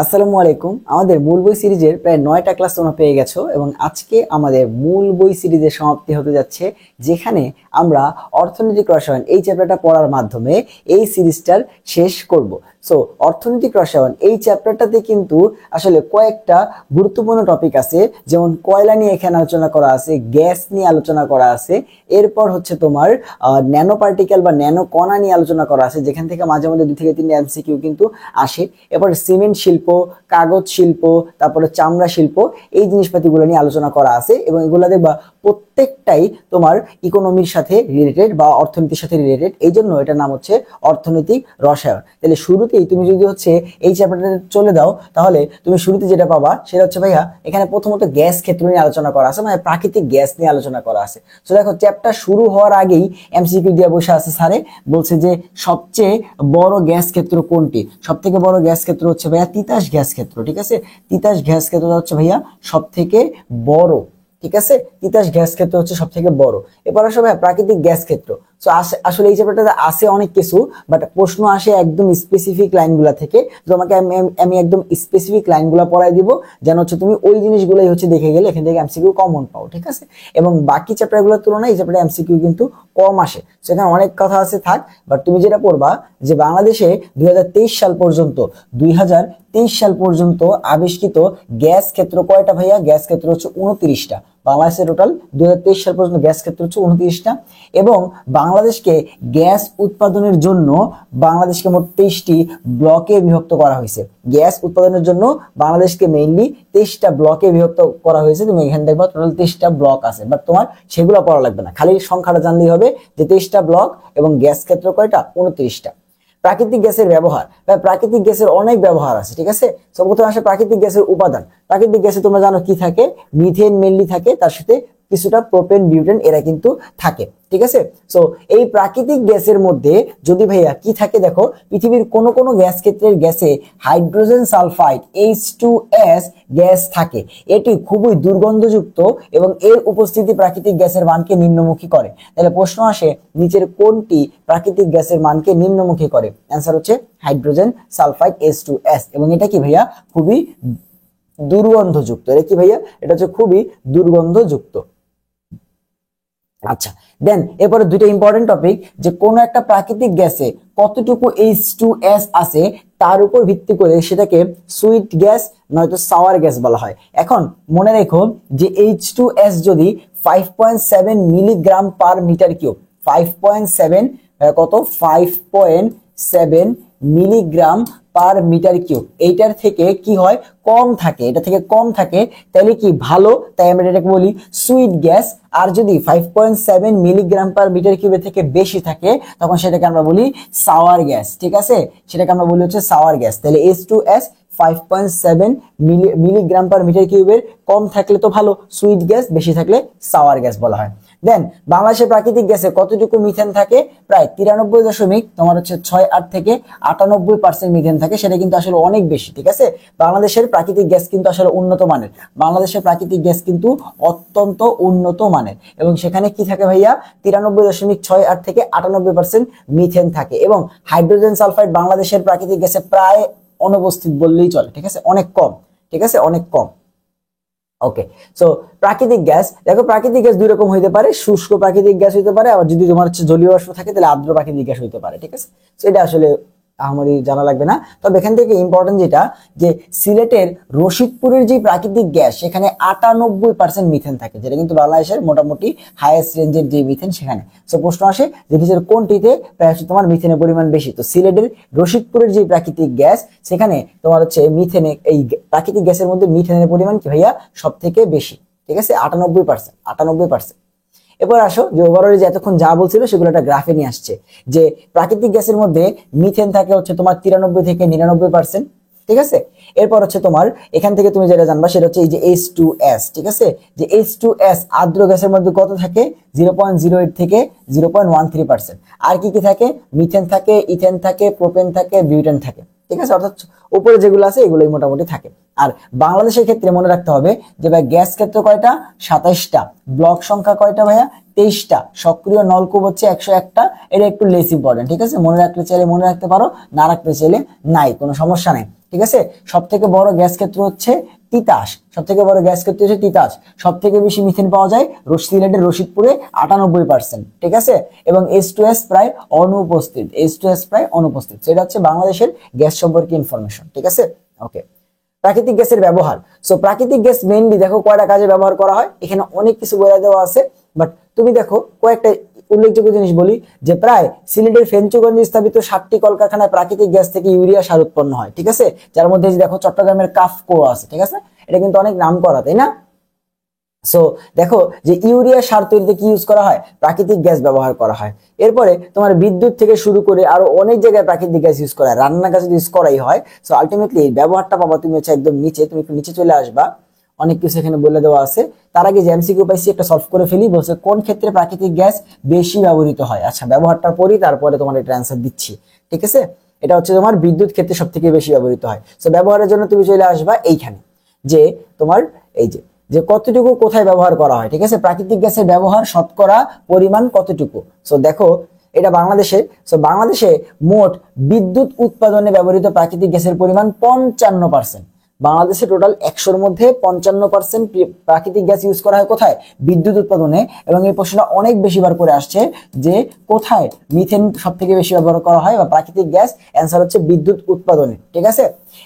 আসসালামু আলাইকুম। আমাদের মূল বই সিরিজের প্রায় 9টা ক্লাস তোমরা পেয়ে গেছো এবং আজকে আমাদের মূল বই সিরিজের সমাপ্তি হতে যাচ্ছে, যেখানে আমরা অর্থনৈতিক রসায়ন এই চ্যাপ্টারটা পড়ার মাধ্যমে এই সিরিজটার শেষ করব। সো অর্থনৈতিক রসায়ন এই চ্যাপ্টারটাতে কিন্তু আসলে কয়েকটা গুরুত্বপূর্ণ টপিক আছে, যেমন কয়লা নিয়ে এখানে আলোচনা করা আছে, গ্যাস নিয়ে আলোচনা করা আছে, এরপর হচ্ছে তোমার ন্যানো পার্টিকেল বা ন্যানো কণা নিয়ে আলোচনা করা আছে, যেখান থেকে মাঝে মধ্যে 2 থেকে 3টা এমসিকিউ কিন্তু আসে। এরপর সিমেন্ট শিল্প, কাগজ শিল্প, তারপরে চামড়া শিল্প, এই জিনিসপাতিগুলো নিয়ে আলোচনা করা আছে এবং এগুলো দেখবা প্রত্যেকটাই তোমার ইকোনমির সাথে রিলেটেড বা অর্থনীতির সাথে রিলেটেড। এই জন্য এটার নাম হচ্ছে অর্থনৈতিক রসায়ন। তাহলে শুরুতেই তুমি যদি হচ্ছে এই চ্যাপ্টারটাতে চলে দাও, তাহলে তুমি শুরুতে যেটা পাবা সেটা হচ্ছে ভাইয়া এখানে প্রথমত গ্যাস ক্ষেত্র নিয়ে আলোচনা করা আছে, মানে প্রাকৃতিক গ্যাস নিয়ে আলোচনা করা আছে। তো দেখো চ্যাপ্টার শুরু হওয়ার আগেই এমসিকিউ দিয়ে বসে আছে স্যারে, বলছে যে সবচেয়ে বড় গ্যাস ক্ষেত্র কোনটি? সব থেকে বড় গ্যাস ক্ষেত্র হচ্ছে ভাইয়া তিতাস গ্যাস ক্ষেত্র। ঠিক আছে, তিতাস গ্যাস ক্ষেত্রটা হচ্ছে ভাইয়া সব থেকে বড়। ঠিক আছে, তিতাস গ্যাস ক্ষেত্র হচ্ছে সব থেকে বড়। এরপর আসলে ভাইয়া প্রাকৃতিক গ্যাস ক্ষেত্র। সো আসলে এই চ্যাপ্টারটাতে আসে অনেক কিছু, বাট প্রশ্ন আসে একদম স্পেসিফিক লাইনগুলা থেকে। তোমাকে আমি একদম স্পেসিফিক লাইনগুলা পড়াই দিব, যেন হচ্ছে তুমি ওই জিনিসগুলোই হচ্ছে দেখে গেলে এখান থেকে এমসিকিউ কমন পাও। ঠিক আছে, এবং বাকি চ্যাপ্টারগুলোর তুলনায় এই চ্যাপ্টারে এমসিকিউ কিন্তু কম আসে। সেখানে অনেক কথা আছে থাক, বাট তুমি যেটা পড়বা যে বাংলাদেশে 2023 সাল পর্যন্ত 2023 সাল পর্যন্ত আবিষ্কৃত গ্যাস ক্ষেত্র কয়টা ভাইয়া? গ্যাস ক্ষেত্র হচ্ছে 29টা। বাংলাদেশের টোটাল 2023 সাল পর্যন্ত গ্যাস ক্ষেত্র হচ্ছে 29টা, এবং বাংলাদেশকে গ্যাস উৎপাদনের জন্য বাংলাদেশকে মোট 23টি ব্লকে বিভক্ত করা হয়েছে। গ্যাস উৎপাদনের জন্য বাংলাদেশকে মেইনলি 23টা ব্লকে বিভক্ত করা হয়েছে। তুমি এখানে দেখবা টোটাল 23টা ব্লক আছে, বাট তোমার সেগুলো পড়া লাগবে না, খালি সংখ্যাটা জানলেই হবে যে 23টা ব্লক এবং গ্যাস ক্ষেত্র কয়টা? 29টা। প্রাকৃতিক গ্যাসের ব্যবহার, প্রাকৃতিক গ্যাসের অনেক ব্যবহার আছে। ঠিক আছে, সর্বপ্রথম আসে প্রাকৃতিক গ্যাসের উপাদান। প্রাকৃতিক গ্যাসে তোমরা জানো কি থাকে? মিথেন মেনলি থাকে, তার সাথে কিছুটা প্রোপেন, বিউটেন এরা কিন্তু থাকে। ঠিক আছে, সো এই প্রাকৃতিক গ্যাসের মধ্যে যদি ভাইয়া কি থাকে দেখো, পৃথিবীর কোন কোন গ্যাস ক্ষেত্রের গ্যাসে হাইড্রোজেন সালফাইড H2S গ্যাস থাকে। এটি খুবই দুর্গন্ধযুক্ত এবং এর উপস্থিতি প্রাকৃতিক গ্যাসের মানকে নিম্নমুখী করে। তাহলে প্রশ্ন আসে নিচের কোনটি প্রাকৃতিক গ্যাসের মানকে নিম্নমুখী করে? অ্যান্সার হচ্ছে হাইড্রোজেন সালফাইড H2S, এবং এটা কি ভাইয়া? খুবই দুর্গন্ধযুক্ত। এটা কি ভাইয়া? এটা হচ্ছে খুবই দুর্গন্ধযুক্ত। আচ্ছা, দেন এরপরে দুইটা ইম্পর্টেন্ট টপিক, যে কোন একটা প্রাকৃতিক গ্যাসে কতটুকু H2S আছে তার উপর ভিত্তি করে সেটাকে সুইট গ্যাস নয়তো সাওয়ার গ্যাস বলা হয়। এখন মনে রেখো যে H2S যদি 5.7 মিলিগ্রাম পার মিটার কিউব, 5.7 কত? 5.7 মিলিগ্রাম পার মিটার কিউব, এইটার থেকে কি হয়? কম থাকে। এটা থেকে কম থাকে তাহলে কি ভালো, তাই আমরা এটাকে বলি সুইট গ্যাস। আর যদি 5.7 মিলিগ্রাম পার মিটার কিউবের থেকে বেশি থাকে তখন সেটাকে আমরা বলি সাওয়ার গ্যাস। ঠিক আছে, সেটাকে আমরা বলি হচ্ছে সাওয়ার গ্যাস। তাহলে H2S 5.7 মিলিগ্রাম পার মিটার কিউবের কম থাকলে তো ভালো সুইট গ্যাস, বেশি থাকলে সাওয়ার গ্যাস বলা হয়। দেন বাংলাদেশের প্রাকৃতিক গ্যাসে কতটুকু মিথেন থাকে? প্রায় 93 তোমার হচ্ছে 68 থেকে 98% মিথেন থাকে। সেটা কিন্তু আসলে অনেক বেশি। ঠিক আছে, বাংলাদেশের প্রাকৃতিক গ্যাস কিন্তু আসলে উন্নত মানের। বাংলাদেশের প্রাকৃতিক গ্যাস কিন্তু অত্যন্ত উন্নত মানের, এবং সেখানে কি থাকে ভাইয়া? 93.68 থেকে 98% মিথেন থাকে, এবং হাইড্রোজেন সালফাইড বাংলাদেশের প্রাকৃতিক গ্যাসে প্রায় অনুপস্থিত বললেই চলে। ঠিক আছে, অনেক কম। ঠিক আছে, অনেক কম। ওকে, সো প্রাকৃতিক গ্যাস দেখো, প্রাকৃতিক গ্যাস দুই রকম হইতে পারে। শুষ্ক প্রাকৃতিক গ্যাস হইতে পারে, আবার যদি তোমার হচ্ছে জলীয় বাষ্প থাকে তাহলে আর্দ্র প্রাকৃতিক গ্যাস হইতে পারে। ঠিক আছে, সো এটা আসলে আমারই জানা লাগবে না। তবে এখান থেকে ইম্পর্টেন্ট যেটা, যে সিলেটের রশিদপুরের যে প্রাকৃতিক গ্যাস সেখানে 98% মিথেন থাকে, যেটা কিন্তু বাংলাদেশের মোটামুটি হাইয়েস্ট রেঞ্জের যে মিথেন সেখানে। সো প্রশ্ন আসে যে নিচের কোনটিতে তোমার মিথেনের পরিমাণ বেশি? তো সিলেটের রশিদপুরের যে প্রাকৃতিক গ্যাস সেখানে তোমার হচ্ছে মিথেনে, এই প্রাকৃতিক গ্যাসের মধ্যে মিথেনের পরিমাণ কি ভাইয়া? সব থেকে বেশি। ঠিক আছে, 98%। এবার আসো যে ওভারঅল যে এতক্ষণ যা বলছিল সেগুলো একটা গ্রাফে নিয়ে আসছে, যে প্রাকৃতিক গ্যাসের মধ্যে মিথেন থাকে হচ্ছে তোমার 93 থেকে 99%। ঠিক আছে, এরপর হচ্ছে তোমার এখান থেকে তুমি যেটা জানবা সেটা হচ্ছে এই যে H2S। ঠিক আছে, যে H2S আর্দ্র গ্যাসের মধ্যে কত থাকে? 0.08 থেকে 0.13%। আর কি কি থাকে? মিথেন থাকে, ইথেন থাকে, প্রোপেন থাকে, বিউটেন থাকে। ঠিক আছে, অর্থাৎ উপরে যেগুলো আছে এগুলোই মোটামুটি থাকে। আর বাংলাদেশের ক্ষেত্রে মনে রাখতে হবে যে ভাই গ্যাস ক্ষেত্র কয়টা? 27টা। ব্লক সংখ্যা কয়টা ভাইয়া? 23টা। সক্রিয় নলকূপ হচ্ছে 101টা। এটা একটু লেস ইম্পর্টেন্ট। ঠিক আছে, মনে রাখতে চাইলে মনে রাখতে পারো, না রাখতে চাইলে নাই, কোনো সমস্যা নেই। ঠিক আছে। সব থেকে বড় গ্যাস ক্ষেত্র হচ্ছে তিতাস, সব থেকে বড় গ্যাস ক্ষেত্র হচ্ছে তিতাস। সব থেকে বেশি মিথেন পাওয়া যায় সিলেটের রশিদপুরে 98%, ঠিক আছে। এবং H2S প্রায় অনুপস্থিত, H2S প্রায় অনুপস্থিত। সেটা হচ্ছে বাংলাদেশের গ্যাস সম্পর্কে ইনফরমেশন, ঠিক আছে। ওকে, প্রাকৃতিক গ্যাসের ব্যবহার। সো প্রাকৃতিক গ্যাস মেইনলি দেখো কয়টা কাজে ব্যবহার করা হয়, এখানে অনেক কিছু বলে দেওয়া আছে, বাট তুমি দেখো কয়েকটা উল্লেখযোগ্য জিনিস বলি, যে প্রায় সিলেটের ফেঞ্চুগঞ্জে স্থাপিত 7টি কলকারখানায় প্রাকৃতিক গ্যাস থেকে ইউরিয়া সার উৎপন্ন হয়, ঠিক আছে। যার মধ্যে দেখো চট্টগ্রামের কাফকো আছে, ঠিক আছে। এটা কিন্তু অনেক নাম করা, তাই না? সো দেখো যে ইউরিয়া সার তৈরিতে কি ইউজ করা হয়, প্রাকৃতিক গ্যাস ব্যবহার করা হয়। এরপরে তোমার বিদ্যুৎ থেকে শুরু করে আরো অনেক জায়গায় প্রাকৃতিক গ্যাস ইউজ করা হয়, রান্না কাজে ইউজ করাই হয়। সো আলটিমেটলি এই ব্যবহারটা পাবা তুমি হচ্ছে একদম নিচে, তুমি একটু নিচে চলে আসবা, অনেক কিছু এখানে বলে দেওয়া আছে। তার আগে যে এমসিকিউ পাইছি একটা সলভ করে ফেলি। বলছে কোন ক্ষেত্রে প্রাকৃতিক গ্যাস বেশি ব্যবহৃত হয়। আচ্ছা, ব্যবহারটা পড়ি, তারপরে তোমার এটা অ্যান্সার দিচ্ছি, ঠিক আছে। এটা হচ্ছে তোমার বিদ্যুৎ ক্ষেত্রে সব থেকে বেশি ব্যবহৃত হয়। সো ব্যবহারের জন্য তুমি চলে আসবা এইখানে, যে তোমার এই যে কতটুকু কোথায় ব্যবহার করা হয়, ঠিক আছে। প্রাকৃতিক গ্যাসের ব্যবহার শতকরা পরিমাণ কতটুকু। সো দেখো এটা বাংলাদেশে, সো বাংলাদেশে মোট বিদ্যুৎ উৎপাদনে ব্যবহৃত প্রাকৃতিক গ্যাসের পরিমাণ 55%। বাংলাদেশে টোটাল 100-র মধ্যে 55% প্রাকৃতিক গ্যাস ইউজ করা হয় কোথায়, বিদ্যুৎ উৎপাদনে। এবং এই প্রশ্নটা অনেক বেশিবার করে আসছে যে কোথায় মিথেন সব থেকে বেশি ব্যবহার করা হয় বা প্রাকৃতিক গ্যাস, অ্যান্সার হচ্ছে বিদ্যুৎ উৎপাদনে, ঠিক আছে।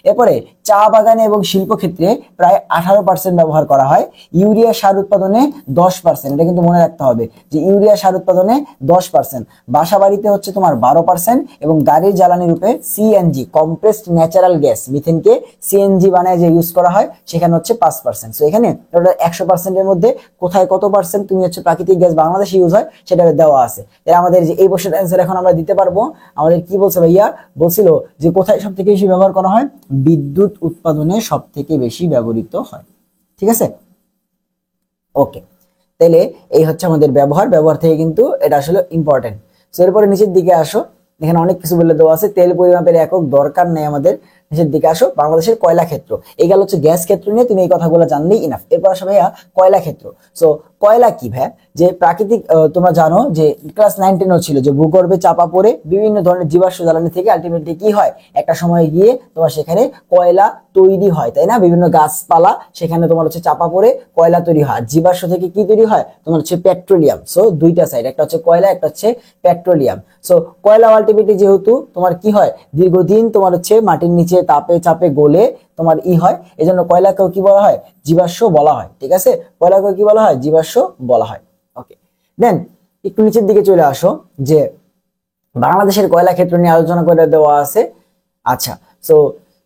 এরপরে চা বাগানে এবং শিল্প ক্ষেত্রে প্রায় 18% ব্যবহার করা হয়। ইউরিয়া সার উৎপাদনে 10%, এটা কিন্তু মনে রাখতে হবে যে ইউরিয়া সার উৎপাদনে 10%। বাসা বাড়িতে হচ্ছে তোমার 12%, এবং গাড়ির জ্বালানি রূপে সিএনজি কম্প্রেসড ন্যাচারাল গ্যাস মিথেনকে সিএনজি বানায় যে ইউজ করা হয় সেখানে হচ্ছে 5%। সো এখানে 100% এর মধ্যে কোথায় কত পার্সেন্ট তুমি হচ্ছে প্রাকৃতিক গ্যাস বাংলাদেশে ইউজ হয় সেটা দেওয়া আছে। আমাদের যে এই প্রশ্নের অ্যান্সার এখন আমরা দিতে পারবো। আমাদের কি বলছে ভাইয়া, বলছিল যে কোথায় সব থেকে বেশি ব্যবহার করা হয়, বিদ্যুৎ উৎপাদনে সব থেকে বেশি ব্যবহৃত হয়, ঠিক আছে। ওকে, তাহলে এই হচ্ছে আমাদের ব্যবহার থেকে কিন্তু এটা আসলে ইম্পর্টেন্ট। সো এরপরে নিচের দিকে আসো, এখানে অনেক কিছু বলে দেওয়া আছে। তেল পরিমাপের একক দরকার নেই আমাদের। নিচের দিকে আসো, বাংলাদেশের কয়লা ক্ষেত্র। এই গেল হচ্ছে গ্যাস ক্ষেত্র নিয়ে, তুমি এই কথাগুলো জানলেই ইনাফ। এরপর আসো ভাইয়া কয়লা ক্ষেত্র। সো কয়লা কি ভাইয়া, যে প্রাকৃতিক তোমরা জানো যে ক্লাস 9-10 ছিল যে ভূগর্ভে চাপা পড়ে বিভিন্ন ধরনের জীবাশ্ম জ্বালানি থেকে আলটিমেটলি কি হয়, একটা সময় গিয়ে তোমার সেখানে কয়লা তৈরি হয়, তাই না। বিভিন্ন গাছপালা সেখানে তোমার হচ্ছে চাপা পড়ে কয়লা তৈরি হয়। জীবাশ্ম থেকে কি তৈরি হয়, তোমার হচ্ছে পেট্রোলিয়াম। সো দুইটা সাইড, একটা হচ্ছে কয়লা, একটা হচ্ছে পেট্রোলিয়াম। সো কয়লা আলটিমেটলি যেহেতু তোমার কি হয়, দীর্ঘদিন তোমার হচ্ছে মাটির নিচে তাপে চাপে গলে তোমার হয়, এজন্য কয়লাকেও কি বলা হয়, জীবাশ্ম বলা হয়, ঠিক আছে। কয়লাকেও কি বলা হয়, জীবাশ্ম বলা হয়। ওকে, দেন একটু নিচের দিকে চলে আসো, যে বাংলাদেশের কয়লা ক্ষেত্র নিয়ে আলোচনা করে দেওয়া আছে। আচ্ছা, সো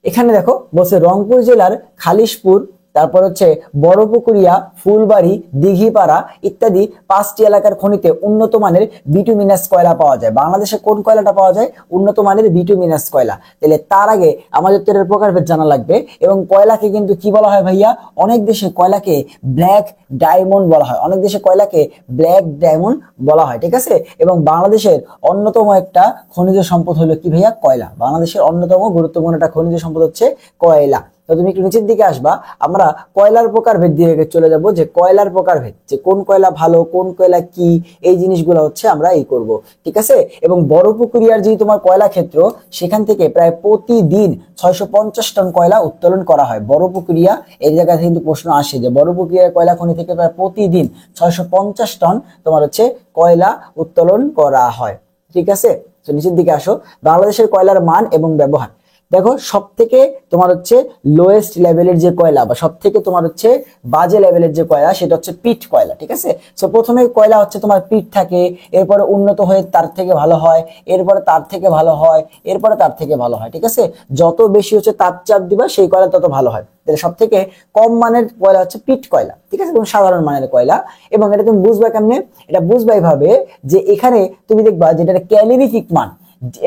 এখানে দেখো বলছে রংপুর জেলার খালিশপুর, তারপর হচ্ছে বড়পুকুরিয়া, ফুলবাড়ি, দিঘিপাড়া ইত্যাদি 5টি এলাকার খনিতে উন্নত মানের বিটুমিনাস কয়লা পাওয়া যায়। বাংলাদেশে কোন কয়লাটা পাওয়া যায়, উন্নত মানের বিটুমিনাস কয়লা। তাহলে তার আগে আমাদের তো এর প্রকারভেদ জানা লাগবে। এবং কয়লাকে কিন্তু কি বলা হয় ভাইয়া, অনেক দেশে কয়লাকে ব্ল্যাক ডায়মন্ড বলা হয়, অনেক দেশে কয়লাকে ব্ল্যাক ডায়মন্ড বলা হয়, ঠিক আছে। এবং বাংলাদেশের অন্যতম একটা খনিজ সম্পদ হলো কি ভাইয়া, কয়লা। বাংলাদেশের অন্যতম গুরুত্বপূর্ণ একটা খনিজ সম্পদ হচ্ছে কয়লা। তো তুমি একটু নিচের দিকে আসবা, আমরা কয়লার প্রকারভেদ দিয়ে চলে যাব, যে কয়লার প্রকারভেদ, যে কোন কয়লা ভালো কোন কয়লা কি, এই জিনিসগুলো হচ্ছে আমরা এই করব, ঠিক আছে। এবং বড়পুকুরিয়ার যে তোমার কয়লা ক্ষেত্র, সেখান থেকে প্রায় প্রতিদিন 650 টন কয়লা উত্তোলন করা হয়। বড়পুকুরিয়া, এই জায়গায় কিন্তু প্রশ্ন আসে যে বড়পুকুরিয়ার কয়লা খনি থেকে প্রায় প্রতিদিন 650 টন তোমার হচ্ছে কয়লা উত্তোলন করা হয়, ঠিক আছে। তো নিচের দিকে আসো, বাংলাদেশের কয়লার মান এবং ব্যবহার। দেখো সব থেকে তোমার হচ্ছে লোয়েস্ট লেভেলের যে কয়লা বা সব থেকে তোমার হচ্ছে বাজে লেভেলের যে কয়লা, সেটা হচ্ছে পিট কয়লা, ঠিক আছে। সো প্রথমে কয়লা হচ্ছে তোমার পিট থাকে, এরপরে উন্নত হয়ে তার থেকে ভালো হয়, এরপরে তার থেকে ভালো হয়, এরপরে তার থেকে ভালো হয়, ঠিক আছে। যত বেশি হচ্ছে তাপ চাপ দিবা সেই কয়লা তত ভালো হয়। সব থেকে কম মানের কয়লা হচ্ছে পিট কয়লা, ঠিক আছে, এবং সাধারণ মানের কয়লা। এবং এটা তুমি বুঝবা কেমনে, এটা বুঝবা এইভাবে যে এখানে তুমি দেখবা যেটা ক্যালোরিফিক মান,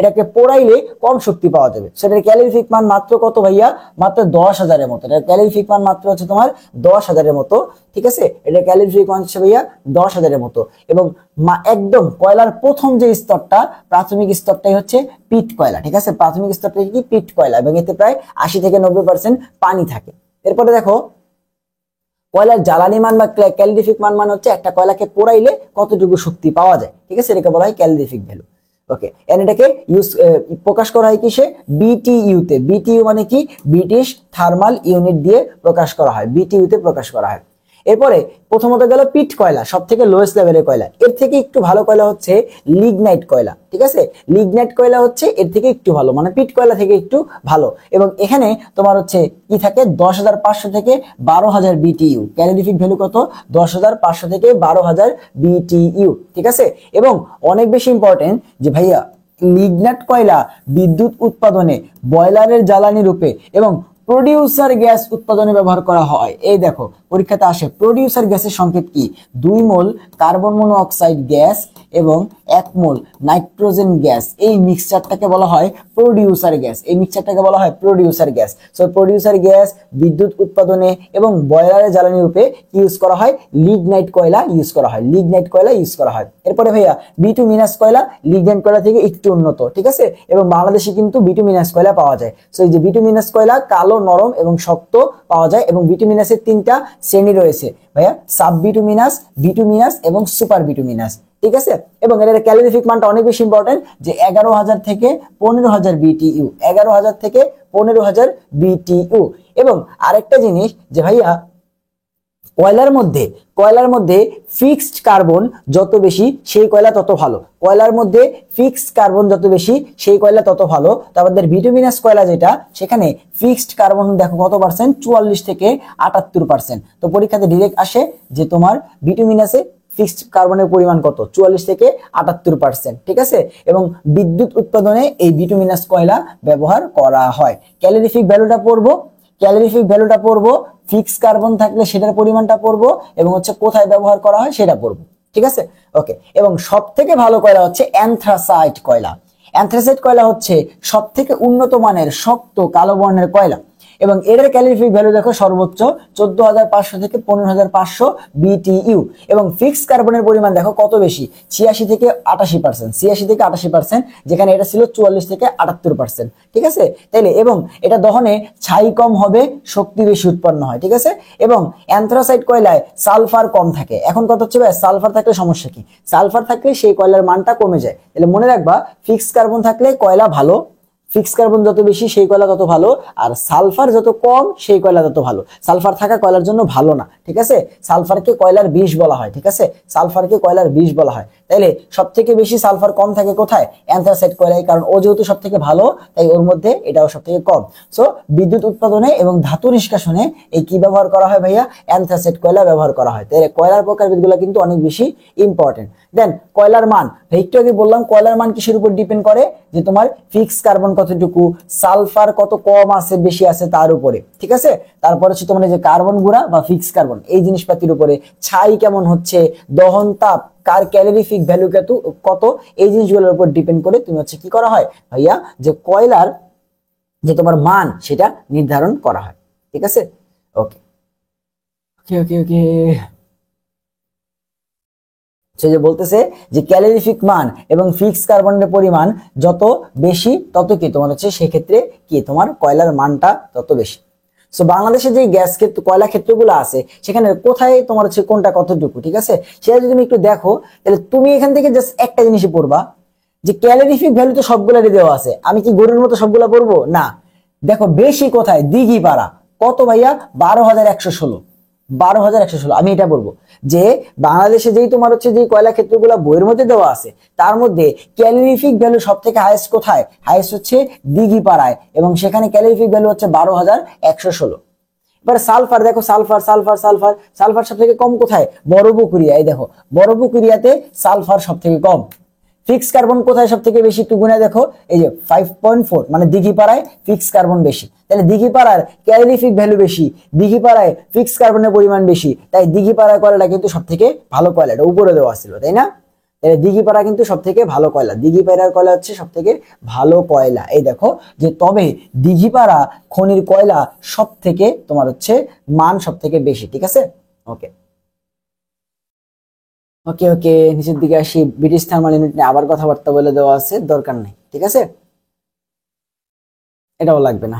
এটাকে পোড়াইলে কম শক্তি পাওয়া যাবে। সেটার ক্যালোরিফিক মান মাত্র কত ভাইয়া, মাত্র 10,000-এর মতো। এটার ক্যালোরিফিক মান মাত্র হচ্ছে তোমার 10,000-এর মতো, ঠিক আছে। এটা ক্যালোরিফিক মান হচ্ছে ভাইয়া 10,000-এর মতো। এবং একদম কয়লার প্রথম যে স্তরটা, প্রাথমিক স্তরটাই হচ্ছে পিট কয়লা, ঠিক আছে। প্রাথমিক স্তরটা কি পিট কয়লা, এবং এতে প্রায় 80 থেকে 90% পানি থাকে। এরপরে দেখো কয়লার জ্বালানি মান বা ক্যালোরিফিক মান মানে হচ্ছে একটা কয়লাকে পোড়াইলে কতটুকু শক্তি পাওয়া যায়, ঠিক আছে, এটাকে বলা হয় ক্যালোরিফিক ভ্যালু। ওকে, এন্ড এটাকে প্রকাশ করা হয় কিসে? বিটিইউ তে। বিটিইউ মানে কি? ব্রিটিশ থার্মাল ইউনিট দিয়ে প্রকাশ করা হয়, বিটিইউ তে প্রকাশ করা হয়। এরপরে প্রথমত গেল পিট কয়লা, সব থেকে লোয়েস্ট লেভেলের কয়লা। এর থেকে একটু ভালো কয়লা হচ্ছে লিগনাইট কয়লা, ঠিক আছে? লিগনাইট কয়লা হচ্ছে এর থেকে একটু ভালো, মানে পিট কয়লা থেকে একটু ভালো। এবং এখানে তোমার হচ্ছে কি থাকে? 10,500 থেকে 12,000 বিটিইউ। ক্যালোরিফিক ভ্যালু কত? 10,500 থেকে 12,000 বিটিইউ, ঠিক আছে? এবং অনেক বেশি ইম্পর্টেন্ট যে ভাইয়া লিগনাইট কয়লা বিদ্যুৎ উৎপাদনে, বয়লারের জ্বালানি রূপে এবং প্রোডিউসার গ্যাস উৎপাদনে ব্যবহার করা হয়। এই দেখো পরীক্ষাতে আসে, প্রোডিউসার গ্যাসের সংকেত কি? 2 মোল কার্বন মনোঅক্সাইড গ্যাস এবং 1 মোল নাইট্রোজেন গ্যাস, এই মিক্সচারটাকে বলা হয় প্রোডিউসার গ্যাস। এই মিক্সচারটাকে বলা হয় producer gas. So producer gas বিদ্যুৎ উৎপাদনে এবং বয়লারের জ্বালানি রূপে কি ইউজ করা হয়? লিগনাইট কয়লা ইউজ করা হয়, লিগনাইট কয়লা ইউজ করা হয়। এরপরে ভাইয়া বিটুমিনাস কয়লা লিগনাইট কয়লা থেকে একটু উন্নত, ঠিক আছে? এবং বাংলাদেশে কিন্তু বিটুমিনাস কয়লা পাওয়া যায়। সো এই যে বিটুমিনাস কয়লা কালো, নরম এবং শক্ত পাওয়া যায়। এবং বিটুমিনাসের 3টা শ্রেণী রয়েছে ভাইয়া, সাব বিটুমিনাস, বিটুমিনাস এবং সুপার বিটুমিনাস, ঠিক আছে? এবং এর ক্যালোরিফিক মানটা অনেক বেশি ইম্পর্টেন্ট, যে 11,000 থেকে 15,000 বিটিইউ, 11,000 থেকে 15,000 বিটিইউ। এবং আরেকটা জিনিস যে ভাইয়া কয়লার মধ্যে ফিক্সড কার্বন যত বেশি সেই কয়লা তত ভালো। কয়লার মধ্যে ফিক্সড কার্বন যত বেশি সেই কয়লা তত ভালো। তারপর বিটুমিনাস কয়লা যেটা, সেখানে ফিক্সড কার্বন দেখো কত পার্সেন্ট? 44 থেকে 78%। তো পরীক্ষাতে ডিরেক্ট আসে যে তোমার বিটুমিনাসে ফিক্সড কার্বনের পরিমাণ কত? 44 থেকে 78%, ঠিক আছে? এবং বিদ্যুৎ উৎপাদনে এই বিটুমিনাস কয়লা ব্যবহার করা হয়। ক্যালোরিফিক ভ্যালুটা পড়বো, ফিক্স কার্বন থাকলে সেটার পরিমাণটা পড়বো, এবং হচ্ছে কোথায় ব্যবহার করা হয় সেটা পড়বো, ঠিক আছে? ওকে, এবং সব থেকে ভালো কয়লা হচ্ছে অ্যানথ্রাসাইট কয়লা। অ্যানথ্রাসাইট কয়লা হচ্ছে সব থেকে উন্নত মানের শক্ত কালো বর্ণের কয়লা। এবং এর ক্যালোরিফিক ভ্যালু দেখো সর্বোচ্চ 14,500 থেকে 15,500 বিটিইউ। এবং ফিক্স কার্বনের পরিমাণ দেখো কত বেশি? 86 থেকে 88%, 86 থেকে 88%, যেখানে এটা ছিল 44 থেকে 78%, ঠিক আছে? তাইলে এবং এটা দহনে ছাই কম হবে, শক্তি বেশি উৎপন্ন হয়, ঠিক আছে? এবং অ্যানথ্রাসাইট কয়লায় সালফার কম থাকে। এখন কত হচ্ছে ভাই, সালফার থাকলে সমস্যা কি? সালফার থাকলে সেই কয়লার মানটা কমে যায়। তাহলে মনে রাখবা, ফিক্স কার্বন থাকলে কয়লা ভালো, ফিক্স কার্বন যত বেশি সেই কয়লা তত ভালো, আর সালফার যত কম সেই কয়লা তত ভালো। সালফার থাকা কয়লার জন্য ভালো না, ঠিক আছে? সালফারকে কয়লার বিষ বলা হয়, ঠিক আছে? সালফারকে কয়লার বিষ বলা হয়। তাইলে সব থেকে বেশি সালফার কম থাকে কোথায়? অ্যানথ্রাসাইট কয়লায়, কারণ ও যেহেতু সব থেকে ভালো তাই ওর মধ্যে এটাও সব থেকে কম। সো বিদ্যুৎ উৎপাদনে এবং ধাতু নিষ্কাশনে এই কি ব্যবহার করা হয় ভাইয়া? অ্যানথ্রাসাইট কয়লা ব্যবহার করা হয়। তাহলে কয়লার প্রকারভেদগুলো কিন্তু অনেক বেশি ইম্পর্টেন্ট। দেন কয়লার মান, একটু আগে বললাম কয়লার মান কিসের উপর ডিপেন্ড করে? যে তোমার ফিক্স কার্বন কতটুকু, সালফার কত কম আছে বেশি আছে তার উপরে, ঠিক আছে? তারপর হচ্ছে তোমার যে কার্বন গুঁড়া বা ফিক্স কার্বন, এই জিনিসপাতির উপরে, ছাই কেমন হচ্ছে, দহন তাপ, কার ক্যালোরিফিক ভ্যালু কত, এই জিনিসগুলোর উপর ডিপেন্ড করে তুমি হচ্ছে কি করা হয় ভাইয়া, যে কয়লার যে তোমার মান সেটা নির্ধারণ করা হয়, ঠিক আছে? ওকে ওকে ওকে ওকে সে যে বলতেছে যে ক্যালোরিফিক মান এবং ফিক্স কার্বনের পরিমাণ যত বেশি তত কি তোমার হচ্ছে সেক্ষেত্রে কি তোমার কয়লার মানটা তত বেশি। সো বাংলাদেশে যে গ্যাস ক্ষেত্র, কয়লা ক্ষেত্রগুলো আছে সেখানে কোথায় তোমার হচ্ছে কোনটা কতটুকু, ঠিক আছে? সেটা যদি তুমি একটু দেখো, তাহলে তুমি এখান থেকে জাস্ট একটা জিনিসই পড়বা, যে ক্যালোরিফিক ভ্যালু তো সবগুলারই দেওয়া আছে। আমি কি গরুর মতো সবগুলা পড়বো? না। দেখো বেশি কোথায়? দিঘিপাড়া। কত ভাইয়া? 12,116, 12,116। আমি এটা বলবো যে বাংলাদেশে যেই তোমার হচ্ছে যে কয়লা ক্ষেত্রগুলো বইয়ের মধ্যে দেওয়া আছে তার মধ্যে ক্যালোরিফিক ভ্যালু সব থেকে হাইয়েস্ট কোথায়? হাইয়েস্ট হচ্ছে দিঘিপাড়ায়, এবং সেখানে ক্যালোরিফিক ভ্যালু হচ্ছে 12,116। এবার সালফার দেখো, সালফার সালফার সালফার সালফার সব থেকে কম কোথায়? বড়পুকুরিয়া। এই দেখো বড়পুকুরিয়াতে সালফার সব থেকে কম। ফিক্স কার্বন কোথায় সব থেকে বেশি? একটু গুণে দেখো, এই যে 5.4, মানে দিঘিপাড়ায় ফিক্স কার্বন বেশি। তাহলে দিঘিপাড়ার ক্যালোরিফিক ভ্যালু বেশি, দিঘিপাড়ায় ফিক্স কার্বনের পরিমাণ বেশি, তাই দিঘিপাড়ার কয়লাটা কিন্তু সব থেকে ভালো কয়লা। এটা উপরে দেওয়া ছিল, তাই না? দিঘিপাড়া কিন্তু সব থেকে ভালো কয়লা, দিঘিপাড়ার কয়লা হচ্ছে সব থেকে ভালো কয়লা। এই দেখো যে তবে দিঘিপাড়া খনির কয়লা সব থেকে তোমার হচ্ছে মান সব থেকে বেশি, ঠিক আছে? ওকে ওকে ওকে নিচের দিকে আসি। ব্রিটিশ থার্মাল ইউনিট নিয়ে আবার কথাবার্তা বলে দেওয়া আছে, দরকার নেই, ঠিক আছে? এটাও লাগবে না।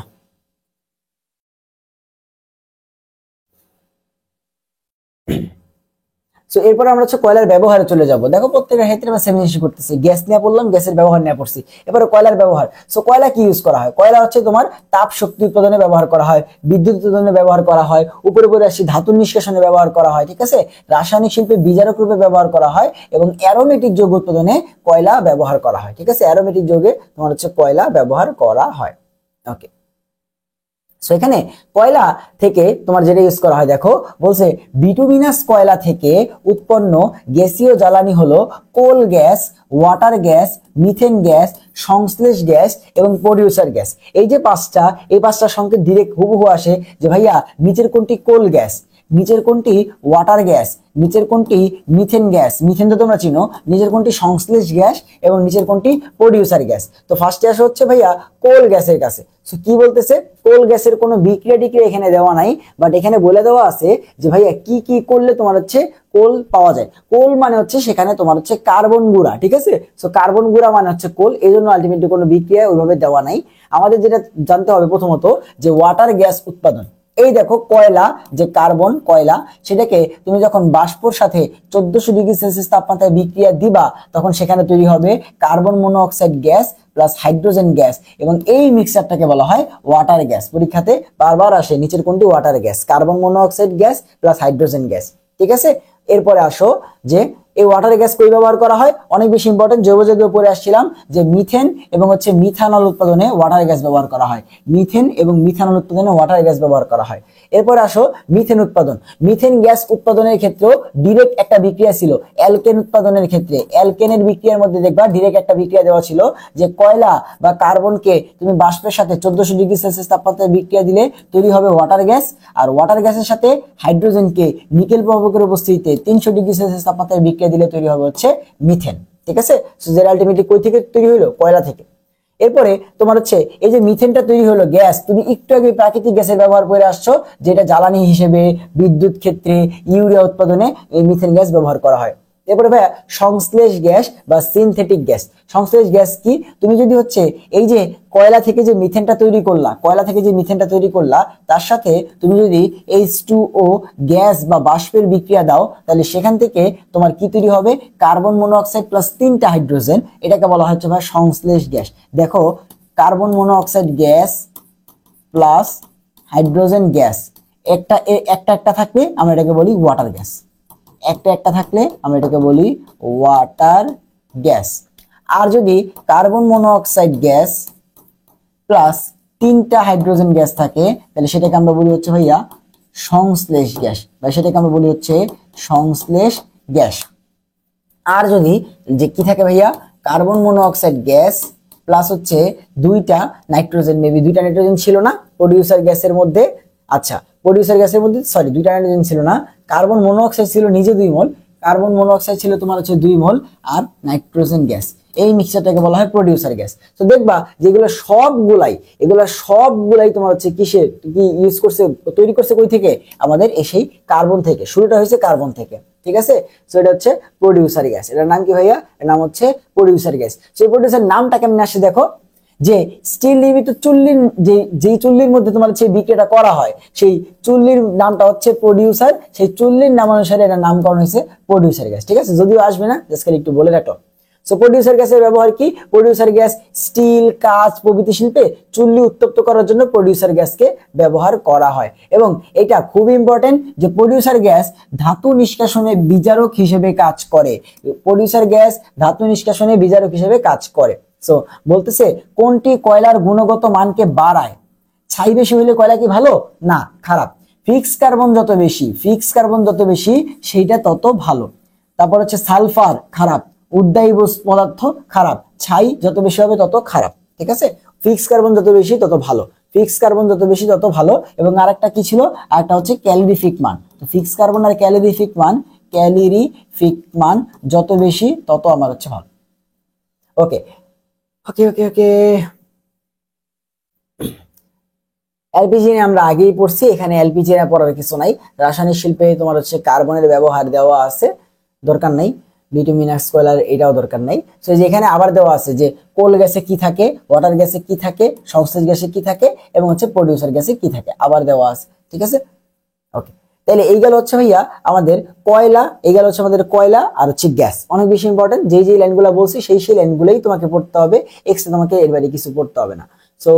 সো এরপর আমরা হচ্ছে কয়লার ব্যবহারে চলে যাব। দেখো প্রত্যেকটা ক্ষেত্রে আমরা সেম জিনিস করতেছি, গ্যাস নিয়ে পড়লাম, গ্যাসের ব্যবহার নিয়ে পড়ছি, এবারে কয়লার ব্যবহার। সো কয়লা কি ইউজ করা হয়? কয়লা হচ্ছে তোমার তাপ শক্তি উৎপাদনে ব্যবহার করা হয়, বিদ্যুৎ উৎপাদনে ব্যবহার করা হয়, উপরে উপরে আসি ধাতু নিষ্কাশনে ব্যবহার করা হয়, ঠিক আছে, রাসায়নিক শিল্পে বিজারক রূপে ব্যবহার করা হয় এবং অ্যারোমেটিক যৌগ উৎপাদনে কয়লা ব্যবহার করা হয়, ঠিক আছে, অ্যারোমেটিক যৌগে তোমার হচ্ছে কয়লা ব্যবহার করা হয়। ওকে, সো এখানে কয়লা থেকে তোমার যেটা ইউজ করা হয়, দেখো বলছে বিটুমিনাস কয়লা থেকে উৎপন্ন গ্যাসীয় জ্বালানি হলো coal gas, water gas, methane gas, সংশ্লেষ গ্যাস এবং প্রডিউসার গ্যাস। এই যে পাঁচটা, এই পাঁচটা সংকেত ডিরেক্ট হুবহু আসে যে ভাইয়া নিচের কোনটি কোল গ্যাস, নিচের কোনটি ওয়াটার গ্যাস, নিচের কোনটি মিথেন গ্যাস, মিথেন তো তোমরা চিনো, নিচের কোনটি সংশ্লেষ গ্যাস এবং নিচের কোনটি প্রডিউসার গ্যাস। তো ফার্স্টে আসে হচ্ছে ভাইয়া কোল গ্যাসের কাছে। সো কি বলতেছে, কোল গ্যাসের কোনো বিক্রিয়া টিক্রিয়া এখানে দেওয়া নাই, বাট এখানে বলে দেওয়া আছে যে ভাইয়া কি কি করলে তোমার হচ্ছে কোল পাওয়া যায়। কোল মানে হচ্ছে সেখানে তোমার হচ্ছে কার্বন গুঁড়া, ঠিক আছে, সো কার্বন গুঁড়া মানে হচ্ছে কোল, এই জন্য আলটিমেটলি কোনো বিক্রিয়া ওইভাবে দেওয়া নাই। আমাদের যেটা জানতে হবে প্রথমত যে ওয়াটার গ্যাস উৎপাদন। এই দেখো কয়লা, যে কার্বন কয়লা, সেটাকে তুমি যখন বাষ্পর সাথে 1400 ডিগ্রি সেলসিয়াস তাপমাত্রায় বিক্রিয়া দিবা, তখন সেখানে তৈরি হবে carbon monoxide gas plus hydrogen gas, এবং এই মিক্সচারটাকে বলা হয় ওয়াটার গ্যাস। পরীক্ষাতে বারবার আসে নিচের কোনটি water gas, carbon monoxide gas plus hydrogen gas, ঠিক আছে। এরপরে আসো যে এই ওয়াটার গ্যাস কই ব্যবহার করা হয়, অনেক বেশি ইম্পর্টেন্ট, জৈব যৌগে পড়ে আসছিলাম যে মিথেন এবং হচ্ছে মিথানল উৎপাদনে ওয়াটার গ্যাস ব্যবহার করা হয়, মিথেন এবং মিথানল উৎপাদনে ওয়াটার গ্যাস ব্যবহার করা হয়। এরপর আসো মিথেন উৎপাদন। মিথেন গ্যাস উৎপাদনের ক্ষেত্রেও ডিরেক্ট একটা বিক্রিয়া ছিল, অ্যালকেন উৎপাদনের ক্ষেত্রে অ্যালকেনের বিক্রিয়ার মধ্যে দেখবা ডিরেক্ট একটা বিক্রিয়া দেওয়া ছিল যে কয়লা বা কার্বনকে তুমি বাষ্পের সাথে 1400 ডিগ্রি সেলসিয়াস তাপমাত্রায় বিক্রিয়া দিলে তৈরি হবে ওয়াটার গ্যাস, আর ওয়াটার গ্যাসের সাথে হাইড্রোজেনকে নিকেল প্রভাবকের উপস্থিতিতে 300 ডিগ্রি সেলসিয়াস তাপমাত্রায় বিক্রিয়া দিলে তৈরি হবে হচ্ছে মিথেন, ঠিক আছে। সো যেটা আলটিমেটলি কই থেকে তৈরি হলো, কয়লা থেকে। এরপরে তোমার হচ্ছে এই যে মিথেনটা তৈরি হলো গ্যাস, তুমি একটু আগে প্রাকৃতিক গ্যাসের ব্যবহার করে আসছো, যেটা জ্বালানি হিসেবে বিদ্যুৎ ক্ষেত্রে ইউরিয়া উৎপাদনে এই মিথেন গ্যাস ব্যবহার করা হয়। এরপরে ভাইয়া সংশ্লেষ গ্যাস বা সিনথেটিক গ্যাস। সংশ্লেষ গ্যাস কি, তুমি যদি হচ্ছে এই যে কয়লা থেকে যে মিথেনটা তৈরি করলা, কয়লা থেকে যে মিথেনটা তৈরি করলা, তার সাথে তুমি যদি H2O গ্যাস বা বাষ্পের বিক্রিয়া দাও, তাহলে সেখান থেকে তোমার কি তৈরি হবে, কার্বন মনোঅক্সাইড প্লাস 3টা হাইড্রোজেন, এটাকে বলা হচ্ছে ভাই সংশ্লেষ গ্যাস। দেখো carbon monoxide gas plus hydrogen gas, একটা একটা থাকলে আমরা এটাকে বলি ওয়াটার গ্যাস, একটা একটা থাকলে আমরা এটাকে বলি ওয়াটার গ্যাস। আর যদি কার্বন মনোঅক্সাইড গ্যাস প্লাস 3টা হাইড্রোজেন গ্যাস থাকে, তাহলে সেটাকে আমরা বলি হচ্ছে ভাইয়া সংশ্লেষ গ্যাস, বা সেটাকে আমরা বলি হচ্ছে সংশ্লেষ গ্যাস। আর যদি যে কি থাকে ভাইয়া, কার্বন মনোঅক্সাইড গ্যাস প্লাস হচ্ছে 2টা নাইট্রোজেন, মেবি 2টা নাইট্রোজেন ছিল না প্রোডিউসার গ্যাসের মধ্যে, আচ্ছা প্রোডিউসার গ্যাসের মধ্যে সরি 2টা নাইট্রোজেন ছিল না, কার্বন মনোঅক্সাইড ছিল নিজে 2 মোল, কার্বন মনোঅক্সাইড ছিল তোমার হচ্ছে 2 মোল, আর নাইট্রোজেন গ্যাস, এই মিক্সচারটাকে বলা হয় প্রোডিউসার গ্যাস। তো দেখবা যেগুলো সবগুলাই তোমার হচ্ছে কিসের কি ইউজ করছে, তৈরি করছে কই থেকে, আমাদের সেই কার্বন থেকে, শুরুটা হয়েছে কার্বন থেকে, ঠিক আছে। সো এটা হচ্ছে প্রোডিউসার গ্যাস, এটার নাম কি ভাইয়া, এর নাম হচ্ছে প্রোডিউসার গ্যাস। সেই প্রোডিউসার নামটা কেমন আসে দেখো, যে স্টিল নির্মিত চুল্লির যেই চুল্লির মধ্যে তোমার সেই বিক্রিয়াটা করা হয়, সেই চুল্লির নামটা হচ্ছে প্রোডিউসার, সেই চুল্লির নাম অনুসারে এটার নামকরণ হয়েছে প্রোডিউসার গ্যাস, ঠিক আছে। যদিও আসবে না, জাস্ট খালি একটু বলে রাখো। সো প্রোডিউসার গ্যাসের ব্যবহার কি, প্রোডিউসার গ্যাস স্টিল, কাঁচ প্রভৃতি শিল্পে চুল্লি উত্তপ্ত করার জন্য প্রোডিউসার গ্যাসকে ব্যবহার করা হয়। এবং এটা খুব ইম্পর্টেন্ট যে প্রোডিউসার গ্যাস ধাতু নিষ্কাশনে বিজারক হিসেবে কাজ করে, প্রোডিউসার গ্যাস ধাতু নিষ্কাশনে বিজারক হিসেবে কাজ করে। সো বলতেছে কোনটি কয়লার গুণগত মানকে বাড়ায়, ছাই বেশি হইলে কয়লা কি ভালো না খারাপ, ফিক্স কার্বন যত বেশি সেইটা তত ভালো, তারপর হচ্ছে সালফার খারাপ, উদ্বায়ী পদার্থ খারাপ, ছাই যত বেশি হবে তত খারাপ, ঠিক আছে। ফিক্স কার্বন যত বেশি তত ভালো, ফিক্স কার্বন যত বেশি তত ভালো। এবং আরেকটা কি ছিল, আরেকটা হচ্ছে ক্যালোরিফিক মান। তো ফিক্স কার্বন আর ক্যালোরিফিক মান যত বেশি তত আমার হচ্ছে ভালো। ওকে ওকে ওকে ওকে এলপিজি নিয়ে আমরা আগেই পড়ছি, এখানে এলপিজি নিয়ে পড়ার কিছু নাই। রাসায়নিক শিল্পে তোমার হচ্ছে কার্বনের ব্যবহার দেওয়া আছে, দরকার নাই। বিটুমিনাস কয়লার এটাও দরকার নাই। সো যেখানে আবার দেওয়া আছে যে কোল গ্যাসে কি থাকে, ওয়াটার গ্যাসে কি থাকে, সংশ্লেষ গ্যাসে কি থাকে এবং হচ্ছে প্রোডিউসার গ্যাসে কি থাকে, আবার দেওয়া আছে, ঠিক আছে। ওকে তাহলে এই গেল হচ্ছে ভাইয়া আমাদের কয়লা, এই গেল হচ্ছে আমাদের কয়লা আর হচ্ছে গ্যাস। অনেক বেশি ইম্পর্টেন্ট, যে লাইনগুলো বলছি সেই লাইনগুলোই তোমাকে পড়তে হবে, এক্সট্রা তোমাকে এর বাইরে কিছু পড়তে হবে না। সো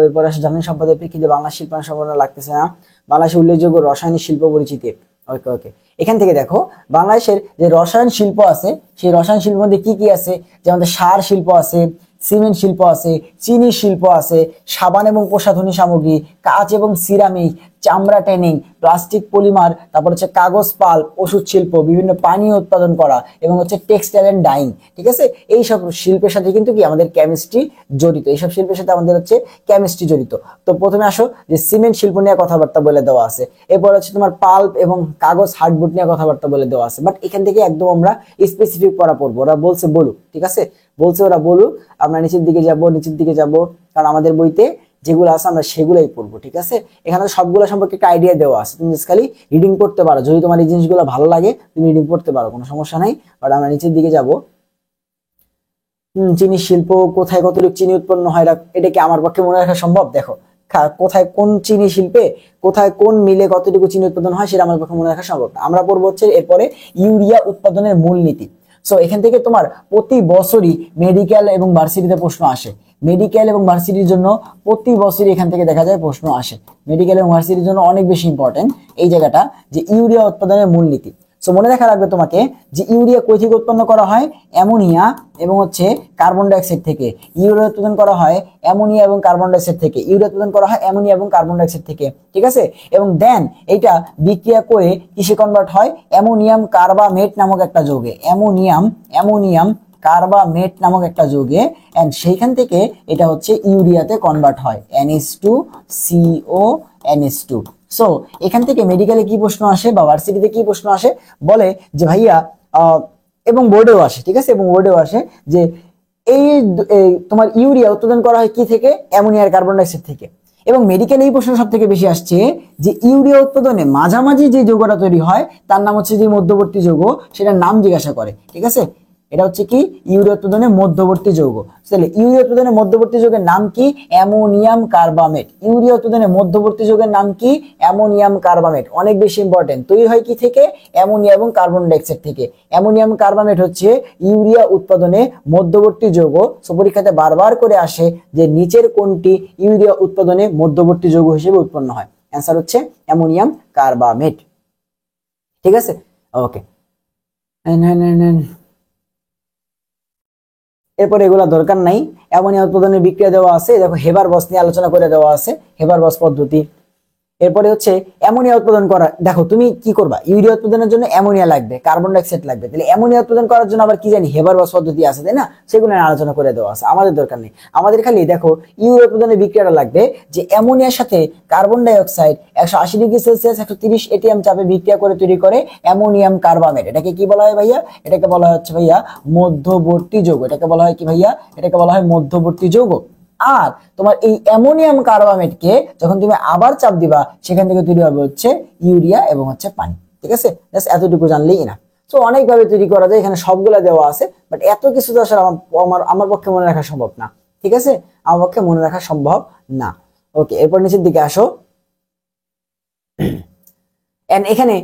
এরপর আসে জ্বালানি সম্পদের প্রেক্ষিতে বাংলাদেশ শিল্পায়ন সম্ভাবনা লাগতেছে না। বাংলাদেশের উল্লেখযোগ্য রসায়নিক শিল্প পরিচিতি, ওকে ওকে। এখান থেকে দেখো বাংলাদেশের যে রসায়ন শিল্প আছে সেই রসায়ন শিল্পের মধ্যে কি কি আছে, যে আমাদের সার শিল্প আছে, সিমেন্ট শিল্প আছে, চিনি শিল্প আছে, সাবান এবং প্রসাধনী সামগ্রী, কাঁচ এবং সিরামিক, চামড়া ট্যানিং, প্লাস্টিক পলিমার, তারপর হচ্ছে কাগজ পাল্প, ওষুধ শিল্প, বিভিন্ন পানীয় উৎপাদন করা এবং হচ্ছে টেক্সটাইল এন্ড ডাইং। ঠিক আছে, এই সব শিল্পের সাথে কিন্তু কি আমাদের কেমিস্ট্রি জড়িত, এইসব শিল্পের সাথে আমাদের হচ্ছে কেমিস্ট্রি জড়িত। তো প্রথমে আসো যে সিমেন্ট শিল্প নিয়ে কথাবার্তা বলে দেওয়া আছে, এরপর হচ্ছে তোমার পাল্প এবং কাগজ হার্ডবোর্ড নিয়ে কথাবার্তা বলে দেওয়া আছে। বাট এখান থেকে একদম আমরা স্পেসিফিক পড়া পড়বো, ওরা বলছে বলুক, ঠিক আছে, বলছে ওরা বলুক, আমরা নিচের দিকে যাব, কারণ আমাদের বইতে যেগুলো আছে আমরা সেগুলাই পড়বো। ঠিক আছে, এখানে সবগুলো সম্পর্কে একটা আইডিয়া দেওয়া আছে, তুমি খালি রিডিং করতে পারো, যদি তোমার এই জিনিসগুলো ভালো লাগে তুমি রিডিং করতে পারো, কোনো সমস্যা নাই। বাট আমরা নিচের দিকে যাব। চিনি শিল্প, কোথায় কতটুকু চিনি উৎপন্ন হয় এটা কি আমার পক্ষে মনে রাখা সম্ভব? দেখো কোথায় কোন চিনি শিল্পে কোথায় কোন মিলে কতটুকু চিনি উৎপাদন হয় সেটা আমার পক্ষে মনে রাখা সম্ভব না। আমরা পড়বো হচ্ছে এরপরে ইউরিয়া উৎপাদনের মূলনীতি। সো এখান থেকে তোমার প্রতি বছরই মেডিকেল এবং ভার্সিটিতে প্রশ্ন আসে, মেডিকেল এবং ভার্সিটির জন্য প্রতি বছরই এখান থেকে দেখা যায় প্রশ্ন আসে, মেডিকেল এবং ভার্সিটির জন্য অনেক বেশি ইম্পর্টেন্ট এই জায়গাটা, যে ইউরিয়া উৎপাদনের মূলনীতি। সো মনে রাখা লাগবে তোমাকে যে ইউরিয়া কই থেকে উৎপন্ন করা হয়, অ্যামোনিয়া এবং হচ্ছে কার্বন ডাইঅক্সাইড থেকে। ইউরিয়া উৎপাদন করা হয় অ্যামোনিয়া এবং কার্বন ডাইঅক্সাইড থেকে, ইউরিয়া উৎপাদন করা হয় অ্যামোনিয়া এবং কার্বন ডাইঅক্সাইড থেকে। ঠিক আছে, এবং দেন এইটা বিক্রিয়া করে কিসে কনভার্ট হয়, অ্যামোনিয়াম কার্বামেট নামক একটা যৌগে, অ্যামোনিয়াম কার্বামেট নামক একটা যৌগে, এন্ড সেইখান থেকে এটা হচ্ছে ইউরিয়াতে কনভার্ট হয়, NH2CO NH2। সো এখান থেকে মেডিকেলে কি প্রশ্ন আসে বা ভার্সিটিতে কি প্রশ্ন আসে, বলে যে ভাইয়া এবং বোর্ডেও আসে, ঠিক আছে, এবং বোর্ডেও আসে যে এই তোমার ইউরিয়া উৎপাদন করা হয় কি থেকে, অ্যামোনিয়া আর কার্বন ডাইঅক্সাইড থেকে। এবং মেডিকেল এই প্রশ্ন সব থেকে বেশি আসছে যে ইউরিয়া উৎপাদনে মাঝামাঝি যে যৌগটা তৈরি হয় তার নাম হচ্ছে যে মধ্যবর্তী যৌগ, সেটার নাম জিজ্ঞাসা করে। ঠিক আছে, এটা হচ্ছে কি ইউরিয়া উৎপাদনের মধ্যবর্তী যৌগ। তাহলে ইউরিয়া উৎপাদনের মধ্যবর্তী যৌগের নাম কি, অ্যামোনিয়াম কার্বামেট। ইউরিয়া উৎপাদনের মধ্যবর্তী যৌগের নাম কি, অ্যামোনিয়াম কার্বামেট। অনেক বেশি ইম্পর্টেন্ট, তৈরি হয় কি থেকে, অ্যামোনিয়া এবং কার্বন ডাইঅক্সাইড থেকে। অ্যামোনিয়াম কার্বামেট হচ্ছে ইউরিয়া উৎপাদনে মধ্যবর্তী যৌগ। সো পরীক্ষাতে বারবার করে আসে যে নিচের কোনটি ইউরিয়া উৎপাদনে মধ্যবর্তী যৌগ হিসেবে উৎপন্ন হয়, অ্যান্সার হচ্ছে অ্যামোনিয়াম কার্বামেট। ঠিক আছে, ওকে। এরপর এগুলা দরকার নাই, অ্যামোনিয়া উৎপাদনের বিক্রিয়া দেওয়া আছে, দেখো হেবার বস নিয়ে আলোচনা করে দেওয়া আছে, হেবার বস পদ্ধতি। এরপরে হচ্ছে অ্যামোনিয়া উৎপাদন করা, দেখো তুমি কি করবা, ইউরিয়া উৎপাদনের জন্য অ্যামোনিয়া লাগবে, কার্বন ডাইঅক্সাইড লাগবে, তাহলে অ্যামোনিয়া উৎপাদন করার জন্য আবার কি জানি হেবার বস পদ্ধতি আছে, তাই না, সেগুলো আলোচনা করে দেওয়া আছে, আমাদের দরকার নেই। আমাদের খালি দেখো ইউরিয়া উৎপাদনের বিক্রিয়াটা লাগবে, যে অ্যামোনিয়ার সাথে carbon dioxide 180 degree Celsius 130 ATM চাপে বিক্রিয়া করে তৈরি করে অ্যামোনিয়াম কার্বামেট। এটাকে কি বলা হয় ভাইয়া, এটাকে বলা হচ্ছে ভাইয়া মধ্যবর্তী যৌগ। এটাকে বলা হয় কি ভাইয়া, এটাকে বলা হয় মধ্যবর্তী যৌগ। আর তোমার এই অ্যামোনিয়াম কার্বামেটকে যখন তুমি আবার চাপ দিবা সেখান থেকে তৈরি হবে হচ্ছে ইউরিয়া এবং হচ্ছে পানি। ঠিক আছে, জাস্ট এতটুকু জানলেই না। তো অনেকভাবে তৈরি করা যায়, এখানে সবগুলা দেওয়া আছে, বাট এত কিছু তো আসলে আমার পক্ষে মনে রাখা সম্ভব না। ঠিক আছে, আমার পক্ষে মনে রাখা সম্ভব না। ওকে, এরপর নিচের দিকে আসো। এখানে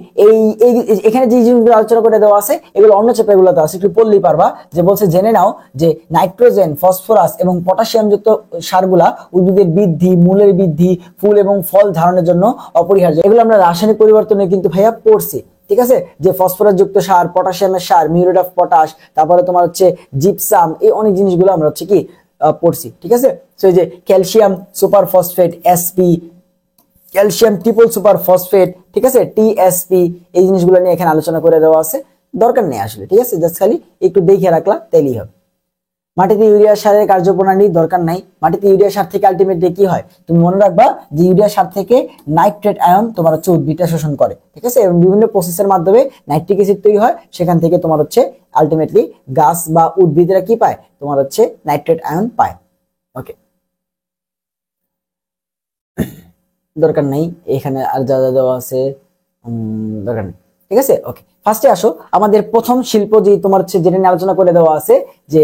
এখানে যে জিনিসগুলো আলোচনা করে দেওয়া আছে এগুলো অন্য চ্যাপ্টারগুলোতে আছে, একটু পড়লেই পারবা। যে বলছে জেনে নাও যে নাইট্রোজেন, ফসফরাস এবং পটাশিয়াম যুক্ত সারগুলা উদ্ভিদের বৃদ্ধি, মূলের বৃদ্ধি, ফুল এবং ফল ধারণের জন্য অপরিহার্য। এগুলো আমরা রাসায়নিক পরিবর্তনে কিন্তু ভাইয়া পড়ছি। ঠিক আছে, যে ফসফরাস যুক্ত সার, পটাশিয়ামের সার, মিউরেট অফ পটাশ, তারপরে তোমার হচ্ছে জিপসাম, এই অনেক জিনিসগুলো আমরা হচ্ছে কি পড়ছি। ঠিক আছে, তো এই যে calcium super phosphate SP, calcium triple super phosphate, ঠিক আছে, TSP, এই জিনিসগুলো নিয়ে এখানে আলোচনা করে দেওয়া আছে, দরকার নেই আসলে। ঠিক আছে, জাস্ট খালি একটু দেখে রাখলা তাইলেই হবে। মাটিতে ইউরিয়া সারের কার্যপ্রণালী দরকার নাই। মাটিতে ইউরিয়া সার থেকে আলটিমেটলি কি হয়, তুমি মনে রাখবা যে ইউরিয়া সার থেকে নাইট্রেট আয়ন তোমার হচ্ছে উদ্ভিদটা শোষণ করে। ঠিক আছে, এবং বিভিন্ন প্রসেসের মাধ্যমে নাইট্রিক অ্যাসিড তৈরি হয়, সেখান থেকে তোমার হচ্ছে আলটিমেটলি গাছ বা উদ্ভিদরা কি পায়, তোমার হচ্ছে নাইট্রেট আয়ন পায়। ওকে, দরকার নাই এখানে আর যা যা দেওয়া আছে, দরকার নেই। ঠিক আছে, ওকে। ফার্স্টে আসো, আমাদের প্রথম শিল্প যে তোমার হচ্ছে যেটা নিয়ে আলোচনা করে দেওয়া আছে যে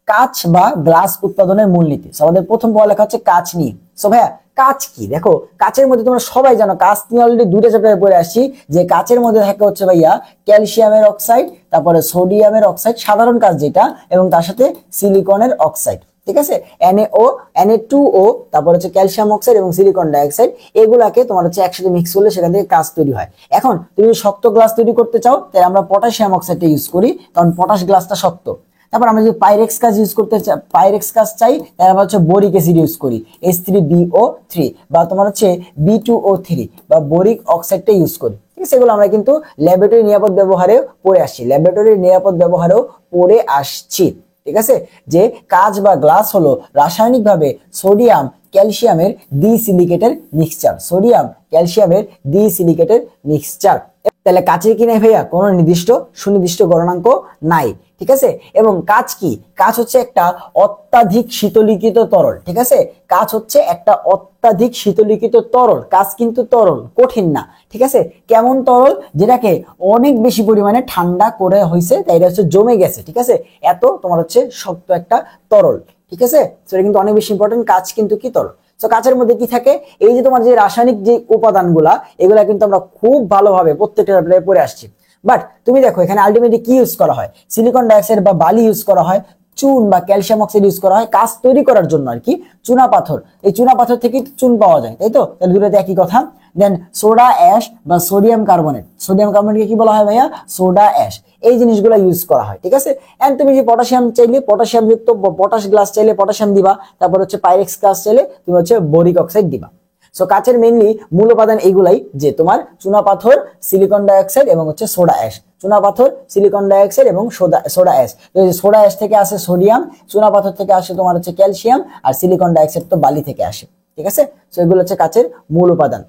কাঁচ বা গ্লাস উৎপাদনের মূলনীতি। আমাদের প্রথম পড়ালেখা হচ্ছে কাঁচ নিয়ে। সো ভাইয়া কাঁচ কি? দেখো কাঁচের মধ্যে তোমরা সবাই জানো, কাঁচ নিয়ে অলরেডি দুইটা চ্যাপ্টারে পড়ে আসছি, যে কাঁচের মধ্যে থাকে হচ্ছে ভাইয়া ক্যালসিয়ামের অক্সাইড, তারপরে সোডিয়ামের অক্সাইড সাধারণ কাঁচ যেটা, এবং তার সাথে সিলিকনের অক্সাইড। ঠিক আছে, NaO, Na2O, তারপর হচ্ছে ক্যালসিয়াম অক্সাইড এবং সিলিকন ডাইঅক্সাইড, এগুলাকে তোমার হচ্ছে একসাথে মিক্স করলে সেখান থেকে কাঁচ তৈরি হয়। এখন তুমি শক্ত গ্লাস তৈরি করতে চাও, তাই আমরা পটাশিয়াম অক্সাইডটা ইউজ করি, কারণ পটাশ গ্লাসটা শক্ত। তারপর আমরা যদি পাইরেক্স কাঁচ ইউজ করতে চাই, পাইরেক্স কাঁচ চাই, তাহলে আমরা হচ্ছে বোরিক অ্যাসিড ইউজ করি, H3BO3, বা তোমার হচ্ছে B2O3 বা বোরিক অক্সাইডটা ইউজ করি। ঠিক আছে, এগুলো আমরা কিন্তু ল্যাবরেটরি নিরাপদ ব্যবহারেও পড়ে আসছি, ল্যাবরেটরির নিরাপদ ব্যবহারেও পড়ে আসছি। ঠিক আছে, যে কাঁচ বা গ্লাস হলো রাসায়নিকভাবে সোডিয়াম ক্যালসিয়ামের দ্বিসিলিকেটের মিক্সচার, সোডিয়াম ক্যালসিয়ামের দ্বিসিলিকেটের মিক্সচার। তাহলে কাঁচের কি নাই ভাইয়া? কোনো নির্দিষ্ট সুনির্দিষ্ট গণনাঙ্ক নাই। ঠিক আছে, এবং কাঁচ কি? কাঁচ হচ্ছে একটা অত্যাধিক শীতলীকৃত তরল। ঠিক আছে, কাঁচ হচ্ছে একটা অত্যাধিক শীতলীকৃত তরল। কাঁচ কিন্তু তরল, কঠিন না। ঠিক আছে, কেমন তরল? যেটাকে অনেক বেশি পরিমাণে ঠান্ডা করে হয়েছে, তাই এটা হচ্ছে জমে গেছে। ঠিক আছে, এত তোমার হচ্ছে শক্ত একটা তরল। ঠিক আছে, সেটা কিন্তু অনেক বেশি ইম্পর্টেন্ট। কাঁচ কিন্তু কি? তরল। তো কাঁচের মধ্যে কি থাকে? এই যে তোমার যে রাসায়নিক যে উপাদানগুলা, এগুলা কিন্তু আমরা খুব ভালোভাবে প্রত্যেকটা পড়ে আসছি। বাট তুমি দেখো এখানে আলটিমেটলি কি ইউজ করা হয়? সিলিকন ডাইঅক্সাইড বা বালি ইউজ করা হয়, চুন বা ক্যালসিয়াম অক্সাইড ইউজ করা হয় কাঁচ তৈরি করার জন্য আর কি। চুনা পাথর, এই চুনা পাথর থেকে চুন পাওয়া যায়, তাই তো? তাহলে দুটোতে একই কথা। দেন সোডা অ্যাশ বা সোডিয়াম কার্বনেট, সোডিয়াম কার্বনেটকে কি বলা হয় ভাইয়া? Soda ash. এই জিনিসগুলো ইউজ করা হয়। ঠিক আছে, এন্ড তুমি যে পটাশিয়াম চাইলে পটাশিয়াম যুক্ত পটাশ গ্লাস চাইলে পটাশিয়াম দিবা, তারপর হচ্ছে পাইরেক্স গ্লাস চাইলে তুমি হচ্ছে বোরিক অক্সাইড দিবা। সো কাঁচের মেইনলি মূল উপাদান এইগুলাই, যে তোমার চুনা পাথর, সিলিকন ডাইঅক্সাইড এবং হচ্ছে সোডা অ্যাশ। চুনা পাথর, সিলিকন ডাইঅক্সাইড এবং সোডা অ্যাশ। তো সোডা অ্যাশ থেকে আসে সোডিয়াম, চুনা পাথর থেকে আসে তোমার হচ্ছে ক্যালসিয়াম, আর সিলিকন ডাইঅক্সাইড তো বালি থেকে আসে। ঠিক আছে, সো এগুলো হচ্ছে কাঁচের মূল উপাদান।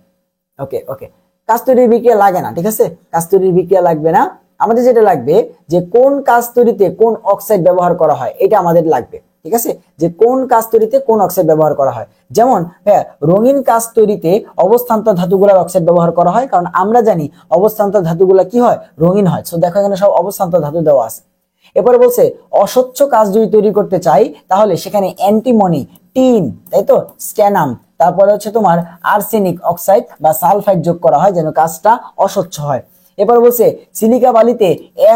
ওকে ওকে, কাঁচ তৈরির বিক্রিয়া লাগে না। ঠিক আছে, কাঁচ তৈরির বিক্রিয়া লাগবে না। আমাদের যেটা লাগবে যে কোন কাঁচ তৈরিতে কোন অক্সাইড ব্যবহার করা হয়, এটা আমাদের লাগবে। ঠিক আছে, যে কোন কাঁচ তৈরিতে কোন অক্সাইড ব্যবহার করা হয়। যেমন হ্যাঁ, রঙিন কাঁচ তৈরিতে অবস্থান্তর ধাতুগুলোর অক্সাইড ব্যবহার করা হয়, কারণ আমরা জানি অবস্থান্তর ধাতুগুলো কি হয়? রঙিন হয়। সো দেখো এখানে সব অবস্থান্তর ধাতু দেওয়া আছে। এরপরে বলছে অস্বচ্ছ কাঁচ যদি তৈরি করতে চাই, তাহলে সেখানে অ্যান্টিমনি, টিন, তাই তো, স্ট্যানাম, তারপরে হচ্ছে তোমার আর্সেনিক অক্সাইড বা সালফাইড যোগ করা হয় যেন কাঁচটা অস্বচ্ছ হয়। এরপর বলছে সিলিকা বালিতে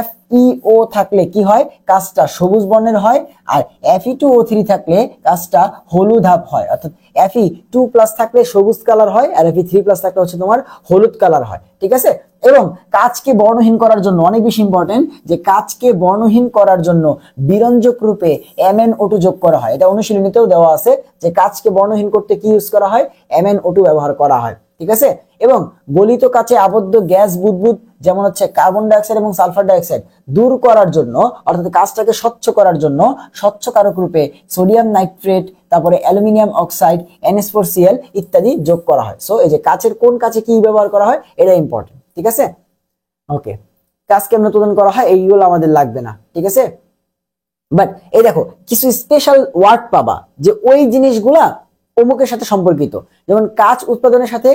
FeO থাকলে কি হয়? কাঁচটা সবুজ বর্ণের হয়, আর Fe2O3 থাকলে কাঁচটা হলুদাভ হয়। অর্থাৎ Fe2+ থাকলে সবুজ কালার হয়, আর Fe3+ থাকলে হচ্ছে তোমার হলুদ কালার হয়। ঠিক আছে, এবং কাঁচকে বর্ণহীন করার জন্য অনেক বেশি ইম্পর্টেন্ট, যে কাঁচকে বর্ণহীন করার জন্য বিরঞ্জক রূপে MnO2 যোগ করা হয়। এটা অনুশীলনীতেও দেওয়া আছে যে কাঁচকে বর্ণহীন করতে কি ইউজ করা হয়? MnO2 ব্যবহার করা হয়। ঠিক আছে, এবং গলিত কাঁচে আবদ্ধ গ্যাস বুদবুদ যেমন হচ্ছে কার্বন ডাইঅক্সাইড এবং সালফার ডাইঅক্সাইড দূর করার জন্য, অর্থাৎ কাঁচটাকে স্বচ্ছ করার জন্য স্বচ্ছ কারক রূপে সোডিয়াম নাইট্রেট, তারপরে অ্যালুমিনিয়াম অক্সাইড, NH4Cl ইত্যাদি যোগ করা হয়। সো এই যে কাঁচের কোন কাঁচে কি ব্যবহার করা হয়, এটা ইম্পর্টেন্ট। ঠিক আছে, ওকে, কাজ কেমন উৎপাদন করা হয় এইগুলো আমাদের লাগবে না। ঠিক আছে, বাট এই দেখো কিছু স্পেশাল ওয়ার্ড পাবা যে ওই জিনিসগুলা অমুকের সাথে সম্পর্কিত। যেমন কাঁচ উৎপাদনের সাথে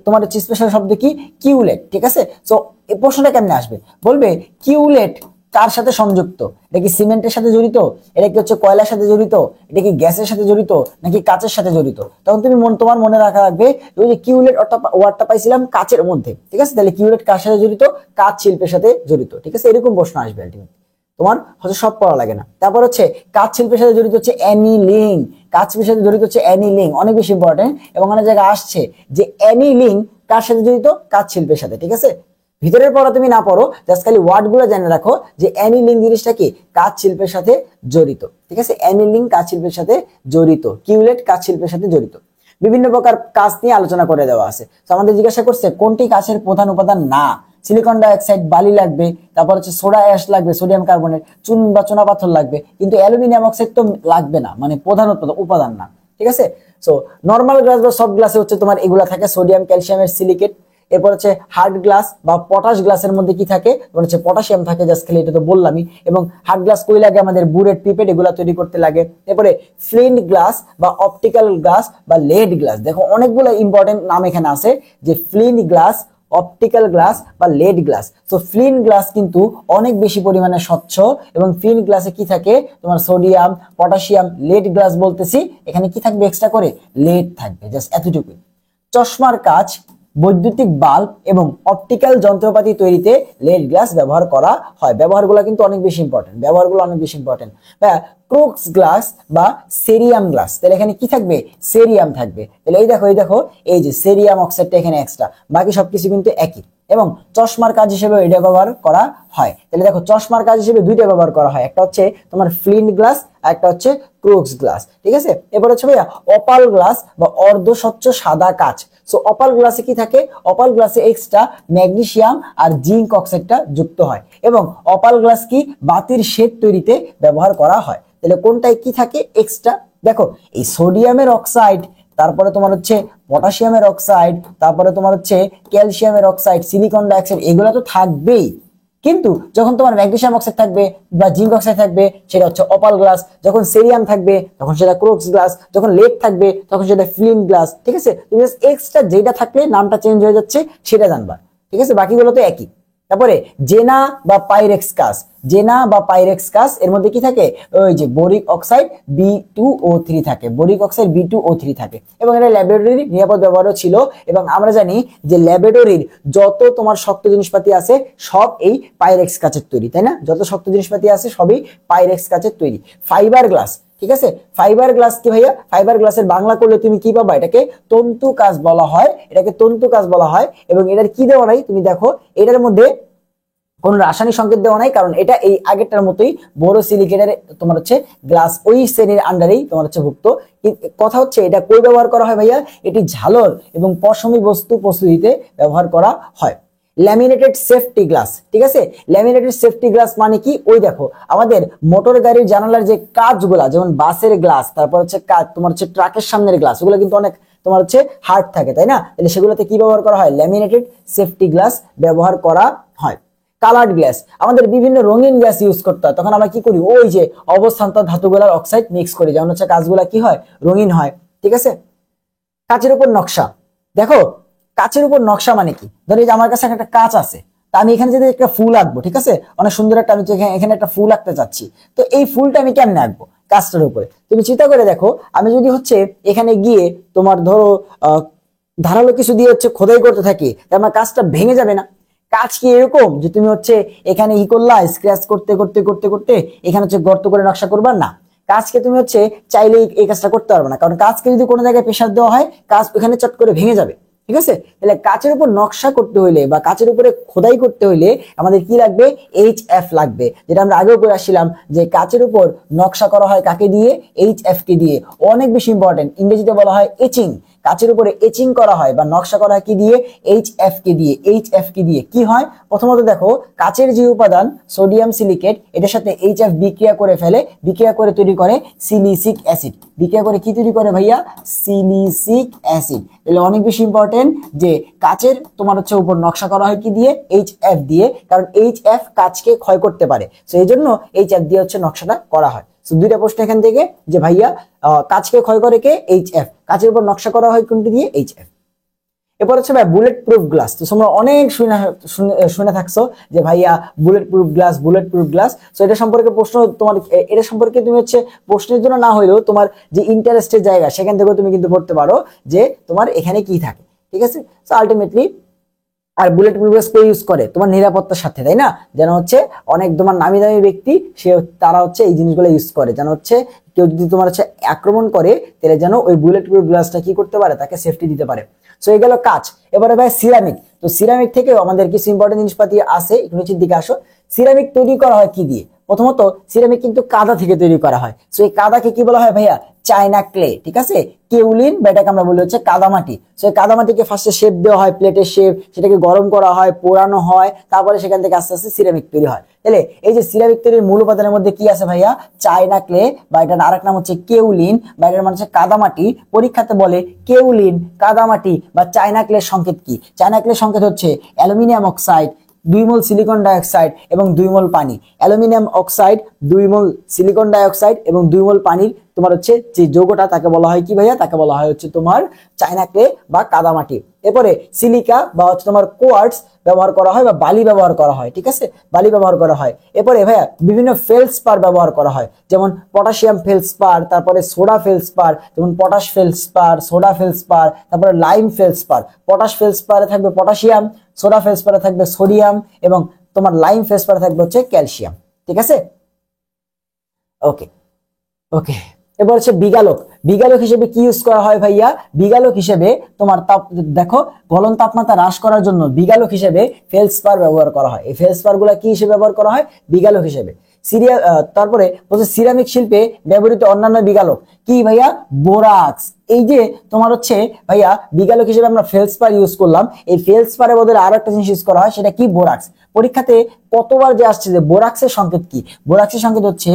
তোমার হচ্ছে স্পেশাল শব্দ কি? কিউলেট। ঠিক আছে, সো এই প্রশ্নটা কেমনে আসবে? বলবে কিউলেট কার সাথে সংযুক্ত? এটা কি সিমেন্টের সাথে জড়িত? এটা কি হচ্ছে কয়লার সাথে জড়িত? এটা কি গ্যাসের সাথে জড়িত নাকি কাঁচের সাথে জড়িত? তখন তুমি তোমার মনে রাখা লাগবে ওই যে কিউলেট ওয়ার্ডটা পাইছিলাম কাঁচের মধ্যে। ঠিক আছে, তাহলে কিউলেট কার সাথে জড়িত? কাঁচ শিল্পের সাথে জড়িত। ঠিক আছে, এরকম প্রশ্ন আসবে আলটিমেটলি, তোমার হচ্ছে সব পড়া লাগে না। তারপর হচ্ছে কাঁচ শিল্পের সাথে জড়িত হচ্ছে অ্যানিলিং, কাঁচ শিল্পের সাথে জড়িত হচ্ছে অ্যানিলিং, অনেক বেশি ইম্পর্টেন্ট। এবং অনেক জায়গায় আসছে যে অ্যানিলিং কার সাথে জড়িত? কাঁচ শিল্পের সাথে। ঠিক আছে, ভিতরের পড়া তুমি না পড়ো, জাস্ট খালি ওয়ার্ড গুলো জেনে রাখো যে অ্যানিলিং জিনিসটা কি? কাঁচ শিল্পের সাথে জড়িত। ঠিক আছে, অ্যানিলিং কাঁচ শিল্পের সাথে জড়িত, কিউলেট কাঁচ শিল্পের সাথে জড়িত। বিভিন্ন প্রকার কাঁচ নিয়ে আলোচনা করে দেওয়া আছে। তো আমাদের জিজ্ঞাসা করছে কোনটি কাঁচের প্রধান উপাদান না? সিলিকন ডাইঅক্সাইড, বালি লাগবে, তারপর হচ্ছে সোডা অ্যাশ লাগবে, সোডিয়াম কার্বনেট, চুন বা চুনা পাথর লাগবে, কিন্তু অ্যালুমিনিয়াম অক্সাইড তো লাগবে না, মানে প্রধান উপাদান না। ঠিক আছে, সো নর্মাল গ্লাস বা সফট গ্লাসে হচ্ছে তোমার এগুলা থাকে সোডিয়াম ক্যালসিয়ামের সিলিকেট। এরপর হচ্ছে হার্ড গ্লাস বা পটাশ গ্লাসের মধ্যে কি থাকে? হচ্ছে পটাশিয়াম থাকে, জাস্ট খালি এটা তো বললামই। এবং হার্ড গ্লাস কই লাগে? আমাদের বুলেট, পিপেট এগুলা তৈরি করতে লাগে। এরপরে ফ্লিন্ট গ্লাস বা অপটিক্যাল গ্লাস বা লেড গ্লাস, দেখো অনেকগুলো ইম্পর্টেন্ট নাম এখানে আছে, যে ফ্লিন্ট গ্লাস, অপটিক্যাল গ্লাস বা lead glass. So flint glass কিন্তু অনেক বেশি পরিমাণে স্বচ্ছ এবং ফ্লিন্ট গ্লাসে কি থাকে তোমার সোডিয়াম, পটাশিয়াম, লেড গ্লাস বলতেছি, এখানে কি থাকবে এক্সট্রা করে লেড থাকবে, জাস্ট এতটুকুই। চশমার কাচ, বৈদ্যুতিক বাল্ব এবং অপটিক্যাল যন্ত্রপাতি তৈরিতে লেড গ্লাস ব্যবহার করা হয়। ব্যবহারগুলো কিন্তু অনেক বেশি ইম্পর্টেন্ট, ব্যবহারগুলো অনেক বেশি ইম্পর্টেন্ট। ক্রোক্স গ্লাস বা সেরিয়াম গ্লাস, তাহলে এখানে কি থাকবে সেরিয়াম থাকবে। তাহলে এই দেখো এই যে সেরিয়াম অক্সাইডটা এখানে এক্সট্রা, বাকি সবকিছু কিন্তু একই। এবং চশমার কাজ হিসেবে এটা ব্যবহার করা হয়। তাহলে দেখো চশমার কাজ হিসেবে দুইটা ব্যবহার করা হয়, একটা হচ্ছে তোমার ফ্লিন্ট গ্লাস আর একটা হচ্ছে ক্রোক্স গ্লাস, ঠিক আছে। এরপর হচ্ছে ভাইয়া অপাল গ্লাস বা অর্ধস্বচ্ছ সাদা কাচ। সো অপাল গ্লাসে কি থাকে, অপাল গ্লাসে এক্সট্রা ম্যাগনেসিয়াম আর জিঙ্ক অক্সাইডটা যুক্ত হয় এবং অপাল গ্লাস কি বাতির শেড তৈরিতে ব্যবহার করা হয়। তাহলে কোনটায় কি থাকে এক্সট্রা, দেখো এই সোডিয়ামের অক্সাইড, তারপরে তোমার হচ্ছে পটাশিয়ামের অক্সাইড, তারপরে তোমার হচ্ছে ক্যালসিয়ামের অক্সাইড, সিলিকন ডাইঅক্সাইড, এগুলো তো থাকবেই। কিন্তু যখন তোমার ম্যাগনেসিয়াম অক্সাইড থাকবে বা জিঙ্ক অক্সাইড থাকবে সেটা হচ্ছে অপাল গ্লাস, যখন সেরিয়াম থাকবে তখন সেটা ক্রোক্স গ্লাস, যখন লেড থাকবে তখন সেটা ফ্লিন্ট গ্লাস, ঠিক আছে। তুমি এক্সট্রা যেটা থাকলে নামটা চেঞ্জ হয়ে যাচ্ছে সেটা জানবা, ঠিক আছে, বাকিগুলো তো একই। তারপরে জেনা বা পাইরেক্স কাচ, জেনা বা পাইরেক্স কাচ এর মধ্যে কি থাকে ওই যে বোরিক অক্সাইড B2O3 থাকে, বোরিক অক্সাইড B2O3 থাকে এবং এটা ল্যাবরেটরির নিরাপদ ব্যবহারও ছিল। এবং আমরা জানি যে ল্যাবরেটরির যত তোমার শক্ত জিনিসপাতি আছে সব এই পাইরেক্স কাচের তৈরি, তাই না, যত শক্ত জিনিসপাতি আছে সবই পাইরেক্স কাচের তৈরি। ফাইবার গ্লাস, ঠিক আছে, ফাইবার গ্লাস কি ভাইয়া, ফাইবার গ্লাসের বাংলা করলে তুমি কি পাবা, এটাকে তন্তু কাচ বলা হয়, এটাকে তন্তু কাচ বলা হয়। এবং এটার কি দেওয়া নাই তুমি দেখো, এটার মধ্যে কোন রাসায়নিক সংকেত দেওয়া নাই, কারণ এটা এই আগেরটার মতোই বোরোসিলিকেটের তোমার হচ্ছে গ্লাস, ওই শ্রেণীর আন্ডারেই তোমার হচ্ছে ভুক্ত। কথা হচ্ছে এটা কই ব্যবহার করা হয় ভাইয়া, এটি ঝালর এবং পশমি বস্তু প্রস্তুতিতে ব্যবহার করা হয়। ল্যামিনেটেড সেফটি গ্লাস, ঠিক আছে, ল্যামিনেটেড সেফটি গ্লাস মানে কি, ওই দেখো আমাদের মোটর গাড়ির জানালার যে কাঁচগুলা, যেমন বাসের গ্লাস, তারপর হচ্ছে কাঁচ তোমার হচ্ছে ট্রাকের সামনের গ্লাস, ওগুলো কিন্তু অনেক তোমার হচ্ছে হার্ড থাকে, তাই না, তাহলে সেগুলোতে কি ব্যবহার করা হয়, ল্যামিনেটেড সেফটি গ্লাস ব্যবহার করা হয়। কালার্ড গ্লাস, আমাদের বিভিন্ন রঙিন গ্লাস ইউজ করতে হয়, তখন আমরা কি করি, ওই যে অবস্থান্তর ধাতুগুলার অক্সাইড মিক্স করি, যেমন হচ্ছে কাঁচগুলা কি হয় রঙিন হয়, ঠিক আছে। কাচের উপর নকশা, দেখো কাচের উপর নকশা মানে কি, ধরো এই যে আমার কাছে একটা কাচ আছে, তা আমি এখানে যদি একটা ফুল আঁকবো, ঠিক আছে, অনেক সুন্দর একটা, আমি এখানে একটা ফুল আঁকতে চাচ্ছি, তো এই ফুলটা আমি কেমনে আঁকবো কাচটার উপরে, তুমি চিন্তা করে দেখো, আমি যদি হচ্ছে এখানে গিয়ে তোমার ধরো ধারালো কিছু দিয়ে হচ্ছে খোদাই করতে থাকি, আমার কাজটা ভেঙে যাবে না। কাজ কি এরকম যে তুমি হচ্ছে এখানে ই করলা, স্ক্র্যাচ করতে করতে করতে করতে এখানে হচ্ছে গর্ত করে নকশা করবা না, কাজকে তুমি হচ্ছে চাইলে এই কাজটা করতে পারবে না, কারণ কাজকে যদি কোনো জায়গায় প্রেসার দেওয়া হয় কাজ ওখানে চট করে ভেঙে যাবে, ঠিক আছে। তাহলে কাচের উপর নকশা করতে হইলে বা কাচের উপরে খোদাই করতে হইলে আমাদের কি লাগবে, HF লাগবে, যেটা আমরা আগেও করে আসছিলাম যে কাচের উপর নকশা করা হয় কাকে দিয়ে, HF কে দিয়ে, অনেক বেশি ইম্পর্টেন্ট, ইংরেজিতে বলা হয় এচিং, কাচের উপরে এচিং করা হয় বা নকশা করা হয় কি দিয়ে, HF কে দিয়ে। HF কে দিয়ে কি হয়, প্রথমত দেখো কাচের যে উপাদান সোডিয়াম সিলিকেট, এটার সাথে HF বিক্রিয়া করে ফেলে, বিক্রিয়া করে তৈরি করে সিলিসিক অ্যাসিড, বিক্রিয়া করে কি তৈরি করে ভাইয়া, সিলিসিক অ্যাসিড। তাহলে অনেক বেশি ইম্পর্টেন্ট যে কাচের তোমার হচ্ছে উপর নকশা করা হয় কি দিয়ে, HF দিয়ে, কারণ HF কাচকে ক্ষয় করতে পারে, তো এই জন্য HF দিয়ে হচ্ছে নকশাটা করা হয়। দুইটা প্রশ্ন এখান থেকে যে ভাইয়া কাচকে ক্ষয় করে কে, HF, কাচের উপর নকশা করা হয় কোনটি দিয়ে, HF। এরপর হচ্ছে ভাই বুলেট প্রুফ গ্লাস, তো তোমরা অনেক শুনে থাকছো যে ভাইয়া bullet proof glass, bullet proof glass, তো এটা সম্পর্কে প্রশ্ন তোমার, এটা সম্পর্কে তুমি হচ্ছে প্রশ্নের জন্য না হইলেও তোমার যে ইন্টারেস্টের জায়গা সেখান থেকেও তুমি কিন্তু পড়তে পারো যে তোমার এখানে কি থাকে, ঠিক আছে। তো আলটিমেটলি আর বুলেট প্রুফ গ্লাস কে ইউজ করে, তোমার নিরাপত্তার সাথে, তাই না, যেন হচ্ছে অনেক তোমার নামি দামি ব্যক্তি তারা হচ্ছে এই জিনিসগুলো ইউজ করে, যেন হচ্ছে কেউ যদি তোমার হচ্ছে আক্রমণ করে তাহলে যেন ওই বুলেট প্রুফ গ্লাসটা কি করতে পারে, তাকে সেফটি দিতে পারে। সো এই গেল কাচ। এবারে ভাই সিরামিক, তো সিরামিক থেকেও আমাদের কিছু ইম্পর্টেন্ট জিনিসপাতি আছে, একটু নিচের দিকে আসো। সিরামিক তৈরি করা হয় কি দিয়ে, প্রথমত সিরামিক কিন্তু কাদা থেকে তৈরি করা হয়, সো এই কাদাকে কি বলা হয় ভাইয়া, চায়না ক্লে, ঠিক আছে, কেউলিন বা এটাকে আমরা বলি হচ্ছে কাদামাটি। সো এই কাদামাটিকে ফার্স্টে শেপ দেওয়া হয়, প্লেটের শেপ, সেটাকে গরম করা হয়, পোড়ানো হয়, তারপরে সেখান থেকে আস্তে আস্তে সিরামিক তৈরি হয়। তাহলে এই যে সিরামিক তৈরির মূল উপাদানের মধ্যে কি আছে ভাইয়া, চায়না ক্লে বা এটার আরেক নাম হচ্ছে কেউলিন বা এটার মানে হচ্ছে কাদামাটি। পরীক্ষাতে বলে কেউলিন, কাদামাটি বা চায়না ক্লের সংকেত কি, চায়না ক্লের সংকেত হচ্ছে অ্যালুমিনিয়াম অক্সাইড, 2 মোল সিলিকন ডাইঅক্সাইড এবং 2 মোল পানি। অ্যালুমিনিয়াম অক্সাইড, 2 মোল সিলিকন ডাইঅক্সাইড এবং 2 মোল পানির তোমার হচ্ছে যে যৌগটা তাকে বলা হয় কি ভাইয়া, তাকে বলা হয় হচ্ছে তোমার চায়না ক্লে বা কাদামাটি। এরপরে সিলিকা বা হচ্ছে তোমার কোয়ার্টস ব্যবহার করা হয় বা বালি ব্যবহার করা হয়, ঠিক আছে, বালি ব্যবহার করা হয়। এরপরে ভাইয়া বিভিন্ন ফেলসপার ব্যবহার করা হয়, যেমন পটাশিয়াম ফেলসপার, তারপরে সোডা ফেলসপার, যেমন পটাশ ফেলসপার, সোডা ফেলসপার, তারপরে লাইম ফেলসপার। পটাশ ফেলসপারে থাকবে পটাশিয়াম, সোডা ফেলসপারে থাকবে সোডিয়াম এবং তোমার লাইম ফেলসপারে থাকবে হচ্ছে ক্যালসিয়াম, ঠিক আছে। ওকে ওকে এবার হচ্ছে বিগালোক। বিগালোক হিসেবে কি ইউজ করা হয় ভাইয়া? বিগালোক হিসেবে তোমার দেখো গলন তাপমাত্রা হ্রাস করার জন্য বিগালোক হিসেবে ফেলসপার ব্যবহার করা হয়। এই ফেলসপার গুলা কি হিসেবে ব্যবহার করা হয়? বিগালোক হিসেবে। তারপরে হচ্ছে সিরামিক শিল্পে ব্যবহৃত অন্যান্য বিগালোক কি ভাইয়া? বোরাক্স। এই যে তোমার হচ্ছে ভাইয়া বিগালোক হিসেবে আমরা ফেলসপার ইউজ করলাম, এই ফেলসপারের বদলে আরো একটা জিনিস ইউজ করা হয়, সেটা কি? বোরাক্স। পরীক্ষাতে কতবার যে আসছে যে বোরাক্সের সংকেত কি? বোরাক্সের সংকেত হচ্ছে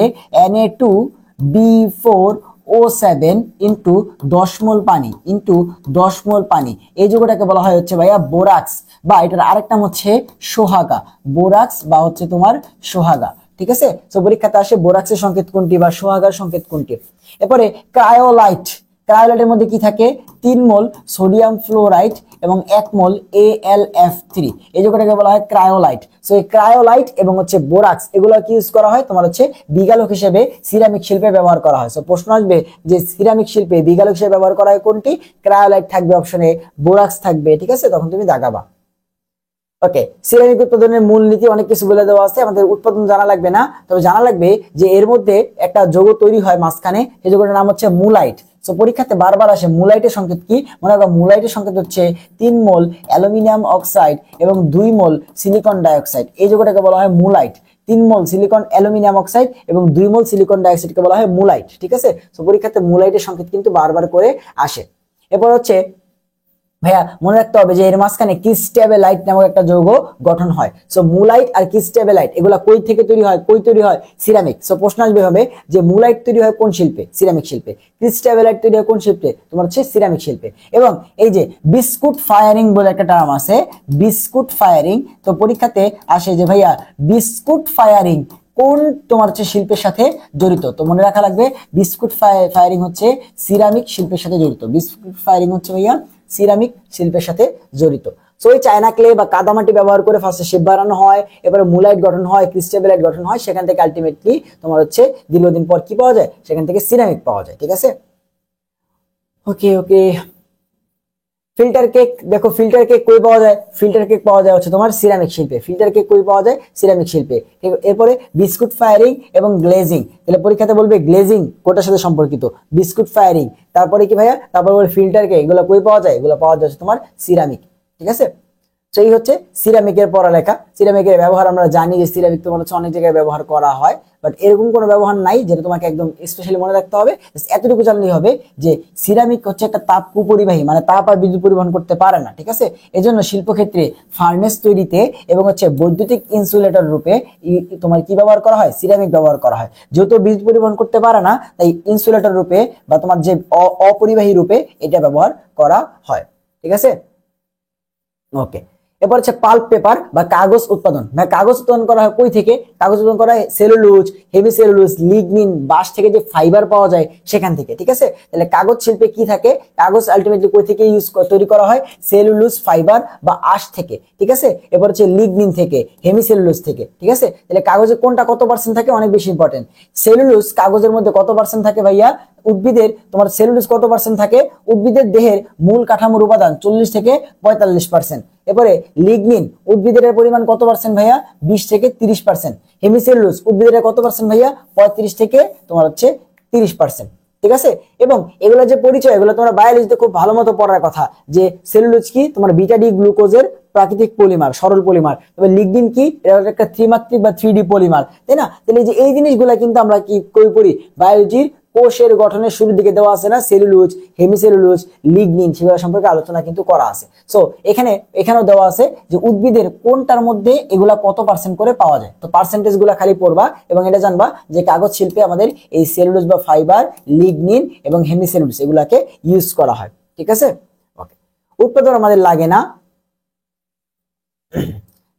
Na2B4O7 ইন্টু 10 মোল পানি ইন্টু 10 মোল পানি। এই যৌগটাকে বলা হয় হচ্ছে ভাইয়া বোরাক্স, বা এটার আরেক নাম হচ্ছে সোহাগা। বোরাক্স বা হচ্ছে তোমার সোহাগা, ঠিক আছে। তো পরীক্ষাতে আসে বোরাক্সের সংকেত কোনটি বা সোহাগার সংকেত কোনটি। এরপরে ক্রায়োলাইট। ক্রায়োলাইটের মধ্যে কি থাকে? 3 মোল সোডিয়াম ফ্লোরাইড এবং 1 মোল AlF3। এই যৌগটাকে বলা হয় ক্রায়োলাইট। সো এই ক্রায়োলাইট এবং হচ্ছে বোরাক্স এগুলো কি ইউজ করা হয়? তোমার হচ্ছে বিগালোক হিসেবে সিরামিক শিল্পে ব্যবহার করা হয়। সো প্রশ্ন আসবে যে সিরামিক শিল্পে বিগালোক হিসেবে ব্যবহার করা হয় কোনটি? ক্রায়োলাইট থাকবে অপশনে, বোরাক্স থাকবে, ঠিক আছে, তখন তুমি দাগাবা। ওকে, সিরামিক উৎপাদনের মূলনীতি অনেক কিছু বলে দেওয়া আছে, আমাদের উৎপাদন জানা লাগবে না, তবে জানা লাগবে যে এর মধ্যে একটা যৌগ তৈরি হয় মাঝখানে, সেই যৌগটার নাম হচ্ছে মুলাইট। সো পরীক্ষাতে বারবার আসে মুলাইটের সংকেত কি? মনে রাখবা মুলাইটের সংকেত হচ্ছে 3 মোল অ্যালুমিনিয়াম অক্সাইড এবং 2 মোল সিলিকন ডাইঅক্সাইড। এই যৌগটাকে বলা হয় মুলাইট। 3 মোল সিলিকন অ্যালুমিনিয়াম অক্সাইড এবং 2 মোল সিলিকন ডাইঅক্সাইডকে বলা হয় মুলাইট, ঠিক আছে। সো পরীক্ষাতে মুলাইটের সংকেত কিন্তু বারবার করে আসে। এরপর হচ্ছে ভাইয়া মনে রাখতে হবে যে এর মাঝখানে ক্রিস্টাবেলাইট নামক একটা যৌগ গঠন হয়। সো মুলাইট আর ক্রিস্টাবেলাইট এগুলা কই থেকে তৈরি হয়? কই তৈরি হয়? সিরামিক। সো প্রশ্ন আসবে হবে যে মুলাইট তৈরি হয় কোন শিল্পে? সিরামিক শিল্পে। ক্রিস্টাবেলাইট তৈরি হয় কোন শিল্পে? তোমার হচ্ছে সিরামিক শিল্পে। এবং এই যে বিস্কুট ফায়ারিং বলে একটা টার্ম আছে, বিস্কুট ফায়ারিং, তো পরীক্ষাতে আসে যে ভাইয়া বিস্কুট ফায়ারিং কোন তোমার হচ্ছে শিল্পের সাথে জড়িত? তো মনে রাখা লাগবে বিস্কুট ফায়ারিং হচ্ছে সিরামিক শিল্পের সাথে জড়িত। বিস্কুট ফায়ারিং হচ্ছে ভাইয়া সিরামিক শিল্পের সাথে জড়িত। সো এই চায়না ক্লে বা কাদামাটি ব্যবহার করে ফার্স্টে শেপ বানানো হয়, এবারে মুলাইট গঠন হয়, ক্রিস্টাবেলাইট গঠন হয়, সেখান থেকে আলটিমেটলি তোমার হচ্ছে দীর্ঘদিন পর কি পাওয়া যায়? সেখান থেকে সিরামিক পাওয়া যায়, ঠিক আছে। ওকে ওকে ফিল্টার কেক, দেখো ফিল্টার কেক কই পাওয়া যায়? ফিল্টার কেক পাওয়া যায় হচ্ছে তোমার সিরামিক শিল্পে। ফিল্টার কেক কই পাওয়া যায়? সিরামিক শিল্পে। এরপরে বিস্কুট ফায়ারিং এবং গ্লেজিং, তাহলে পরীক্ষাতে বলবে গ্লেজিং কোটার সাথে সম্পর্কিত? Biscuit firing. তারপরে কি ভাইয়া? তারপরে বলবে ফিল্টার কেক, এগুলো কই পাওয়া যায়? এগুলো পাওয়া যায় তোমার সিরামিক, ঠিক আছে। সেই হচ্ছে সিরামিকের পড়ালেখা। সিরামিকের ব্যবহার আমরা জানি যে সিরামিক তোমার হচ্ছে অনেক জায়গায় ব্যবহার করা হয়, বাট এরকম কোনো ব্যবহার নাই যেটা তোমাকে একদম স্পেশালি মনে রাখতে হবে। এতটুকু জানলেই হবে যে সিরামিক হচ্ছে একটা তাপ কুপরিবাহী, মানে তাপ আর বিদ্যুৎ পরিবহন করতে পারে না, ঠিক আছে। এজন্য শিল্পক্ষেত্রে ফার্নেস তৈরিতে এবং হচ্ছে বৈদ্যুতিক ইনসুলেটর রূপে তোমার কি ব্যবহার করা হয়? সিরামিক ব্যবহার করা হয়। যেহেতু বিদ্যুৎ পরিবহন করতে পারে না, তাই ইনসুলেটর রূপে বা তোমার যে অপরিবাহী রূপে এটা ব্যবহার করা হয়, ঠিক আছে। ওকে, এরপর হচ্ছে পাল্প পেপার বা কাগজ উৎপাদন। কাগজ উৎপাদন করা হয় কই থেকে? কাগজ উৎপাদন করা হয় সেলুলোজ, হেমি সেলুলোজ, লিগনিন, বাঁশ থেকে যে ফাইবার পাওয়া যায় সেখান থেকে, ঠিক আছে। তাহলে কাগজ শিল্পে কি থাকে? কাগজ আলটিমেটলি কই থেকে তৈরি করা হয়? সেলুলোজ ফাইবার বা আঁশ থেকে, ঠিক আছে। এরপর হচ্ছে লিগনিন থেকে, হেমি সেলুলোজ থেকে, ঠিক আছে। তাহলে কাগজে কোনটা কত পার্সেন্ট থাকে? অনেক বেশি ইম্পর্টেন্ট। সেলুলোজ কাগজের মধ্যে কত পার্সেন্ট থাকে ভাইয়া? উদ্ভিদের তোমার সেলুলোজ কত পার্সেন্ট থাকে? উদ্ভিদের দেহের মূল কাঠামোর উপাদান 40 থেকে 45%। এরপরে লিগনিন উদ্ভিদের পরিমাণ কত পার্সেন্ট ভাইয়া? 20 থেকে 30%। হেমিসেলুলোজ উদ্ভিদের কত পার্সেন্ট ভাইয়া? 35 থেকে তোমার হচ্ছে 30%, ঠিক আছে। এবং এগুলো যে পরিচয়, এগুলো তোমরা বায়োলজিতে খুব ভালো মতো পড়ার কথা, যে সেলুলোজ কি? তোমার বিটা ডি গ্লুকোজের প্রাকৃতিক পলিমার, সরল পলিমার। তবে লিগনিন কি? এটা একটা ত্রিমাত্রিক বা 3D পলিমার, তাই না? তাহলে যে এই জিনিসগুলা কিন্তু আমরা কি কই পড়ি? বায়োলজির কোষের গঠনের শুরুর দিকে দেওয়া আছে না, সেলুলোজ, হেমিসেলুলোজ, লিগনিন, সেগুলো সম্পর্কে আলোচনা কিন্তু করা আছে। সো এখানেও দেওয়া আছে যে উদ্ভিদের কোনটার মধ্যে এগুলা কত পার্সেন্ট করে পাওয়া যায়। তো পার্সেন্টেজ গুলা খালি পড়বা এবং এটা জানবা যে কাগজ শিল্পে আমাদের এই সেলুলোজ বা ফাইবার, লিগনিন এবং হেমিসেলুলোজ এগুলাকে ইউজ করা হয়, ঠিক আছে। ওকে, উৎপাদন আমাদের লাগে না,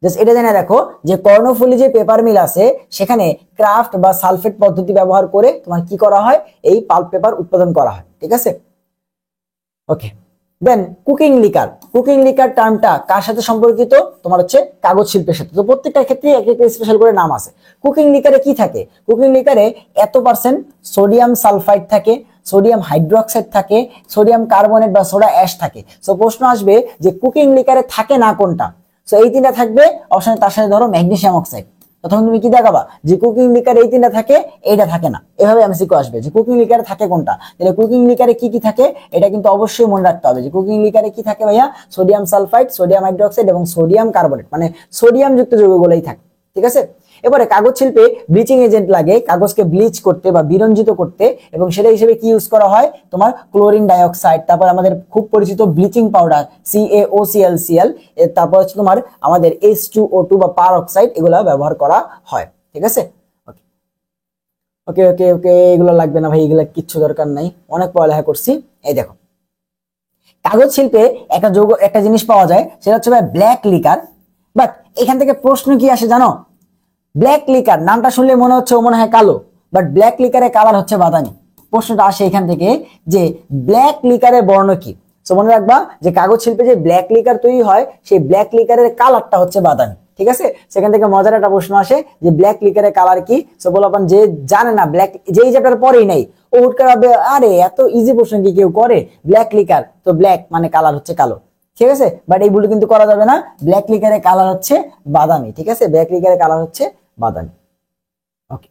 জাস্ট এটা জেনে রাখো যে কর্ণফুলী যে পেপার মিল আছে সেখানে ক্রাফট বা সালফেট পদ্ধতি ব্যবহার করে তোমার কি করা হয়? এই পাল্প পেপার উৎপাদন করা হয়, ঠিক আছে। ওকে, দেন কুকিং লিকার টার্মটা কার সাথে সম্পর্কিত? তোমার হচ্ছে কাগজ শিল্পের সাথে। তো প্রত্যেকটা ক্ষেত্রে একটা স্পেশাল করে নাম আছে। কুকিং লিকারে কি থাকে? কুকিং লিকারে এত পার্সেন্ট সোডিয়াম সালফাইড থাকে, সোডিয়াম হাইড্রোক্সাইড থাকে, সোডিয়াম কার্বনেট বা সোডা অ্যাশ থাকে। সো প্রশ্ন আসবে যে কুকিং লিকারে থাকে না কোনটা? সো এই তিনটা থাকবে অপশনে, তার সাথে ধরো ম্যাগনেসিয়াম অক্সাইড। তখন তুমি কি দেখাবা যে কুকিং লিকারে এই তিনটা থাকে, এইটা থাকে না। এভাবে এমসিকিউ আসবে যে কুকিং লিকারে থাকে কোনটা। তাহলে কুকিং লিকারে কি কি থাকে এটা কিন্তু অবশ্যই মনে রাখতে হবে যে কুকিং লিকারে কি থাকে ভাইয়া? সোডিয়াম সালফাইড, সোডিয়াম হাইড্রোক্সাইড এবং সোডিয়াম কার্বনেট, মানে সোডিয়াম যুক্ত যৌগগুলোই থাকে। ঠিক আছে। এবারে কাগজ শিল্পে ব্লিচিং এজেন্ট লাগে কাগজকে ব্লিচ করতে বা বিরঞ্জিত করতে, এবং সেটা হিসেবে কি ইউজ করা হয়? তোমার ক্লোরিন ডাইঅক্সাইড, তারপর আমাদের খুব পরিচিত ব্লিচিং পাউডার CaOClCl, তারপর হচ্ছে তোমার আমাদের H2O2 বা পার অক্সাইড, এগুলা ব্যবহার করা হয়। ঠিক আছে। ওকে ওকে ওকে, এগুলো লাগবে না ভাই, এগুলা কিচ্ছু দরকার নাই, অনেক পড়ালেখা করছি। এই দেখো, কাগজ শিল্পে একটা জিনিস পাওয়া যায়, সেটা হচ্ছে ব্ল্যাক লিকার। বাট এখান থেকে প্রশ্ন কি আসে জানো? ব্ল্যাক লিকার নামটা শুনলে মনে হচ্ছে ও মনে হয় কালো, বাট ব্ল্যাক লিকারের কালার হচ্ছে বাদামি। প্রশ্নটা আসে এখান থেকে যে ব্ল্যাক লিকারের বর্ণ কি? সো মনে রাখবা যে কাগজ শিল্পে যে ব্ল্যাক লিকার তৈরি হয় সেই ব্ল্যাক লিকারের কালারটা হচ্ছে বাদামি। ঠিক আছে। সেখান থেকে মজার একটা প্রশ্ন আসে যে ব্ল্যাক লিকারের কালার কি? সো বলবেন যে জানে না, ব্ল্যাক যেই চ্যাপ্টার পরেই নাই ও হুট করে আরে এত ইজি প্রশ্ন কি কেউ করে? ব্ল্যাক লিকার তো ব্ল্যাক মানে কালার হচ্ছে কালো। ঠিক আছে। বাট এই ভুল কিন্তু করা যাবে না, ব্ল্যাক লিকারের কালার হচ্ছে বাদামি। ঠিক আছে, ব্ল্যাক লিকারের কালার হচ্ছে বাদামি। ওকে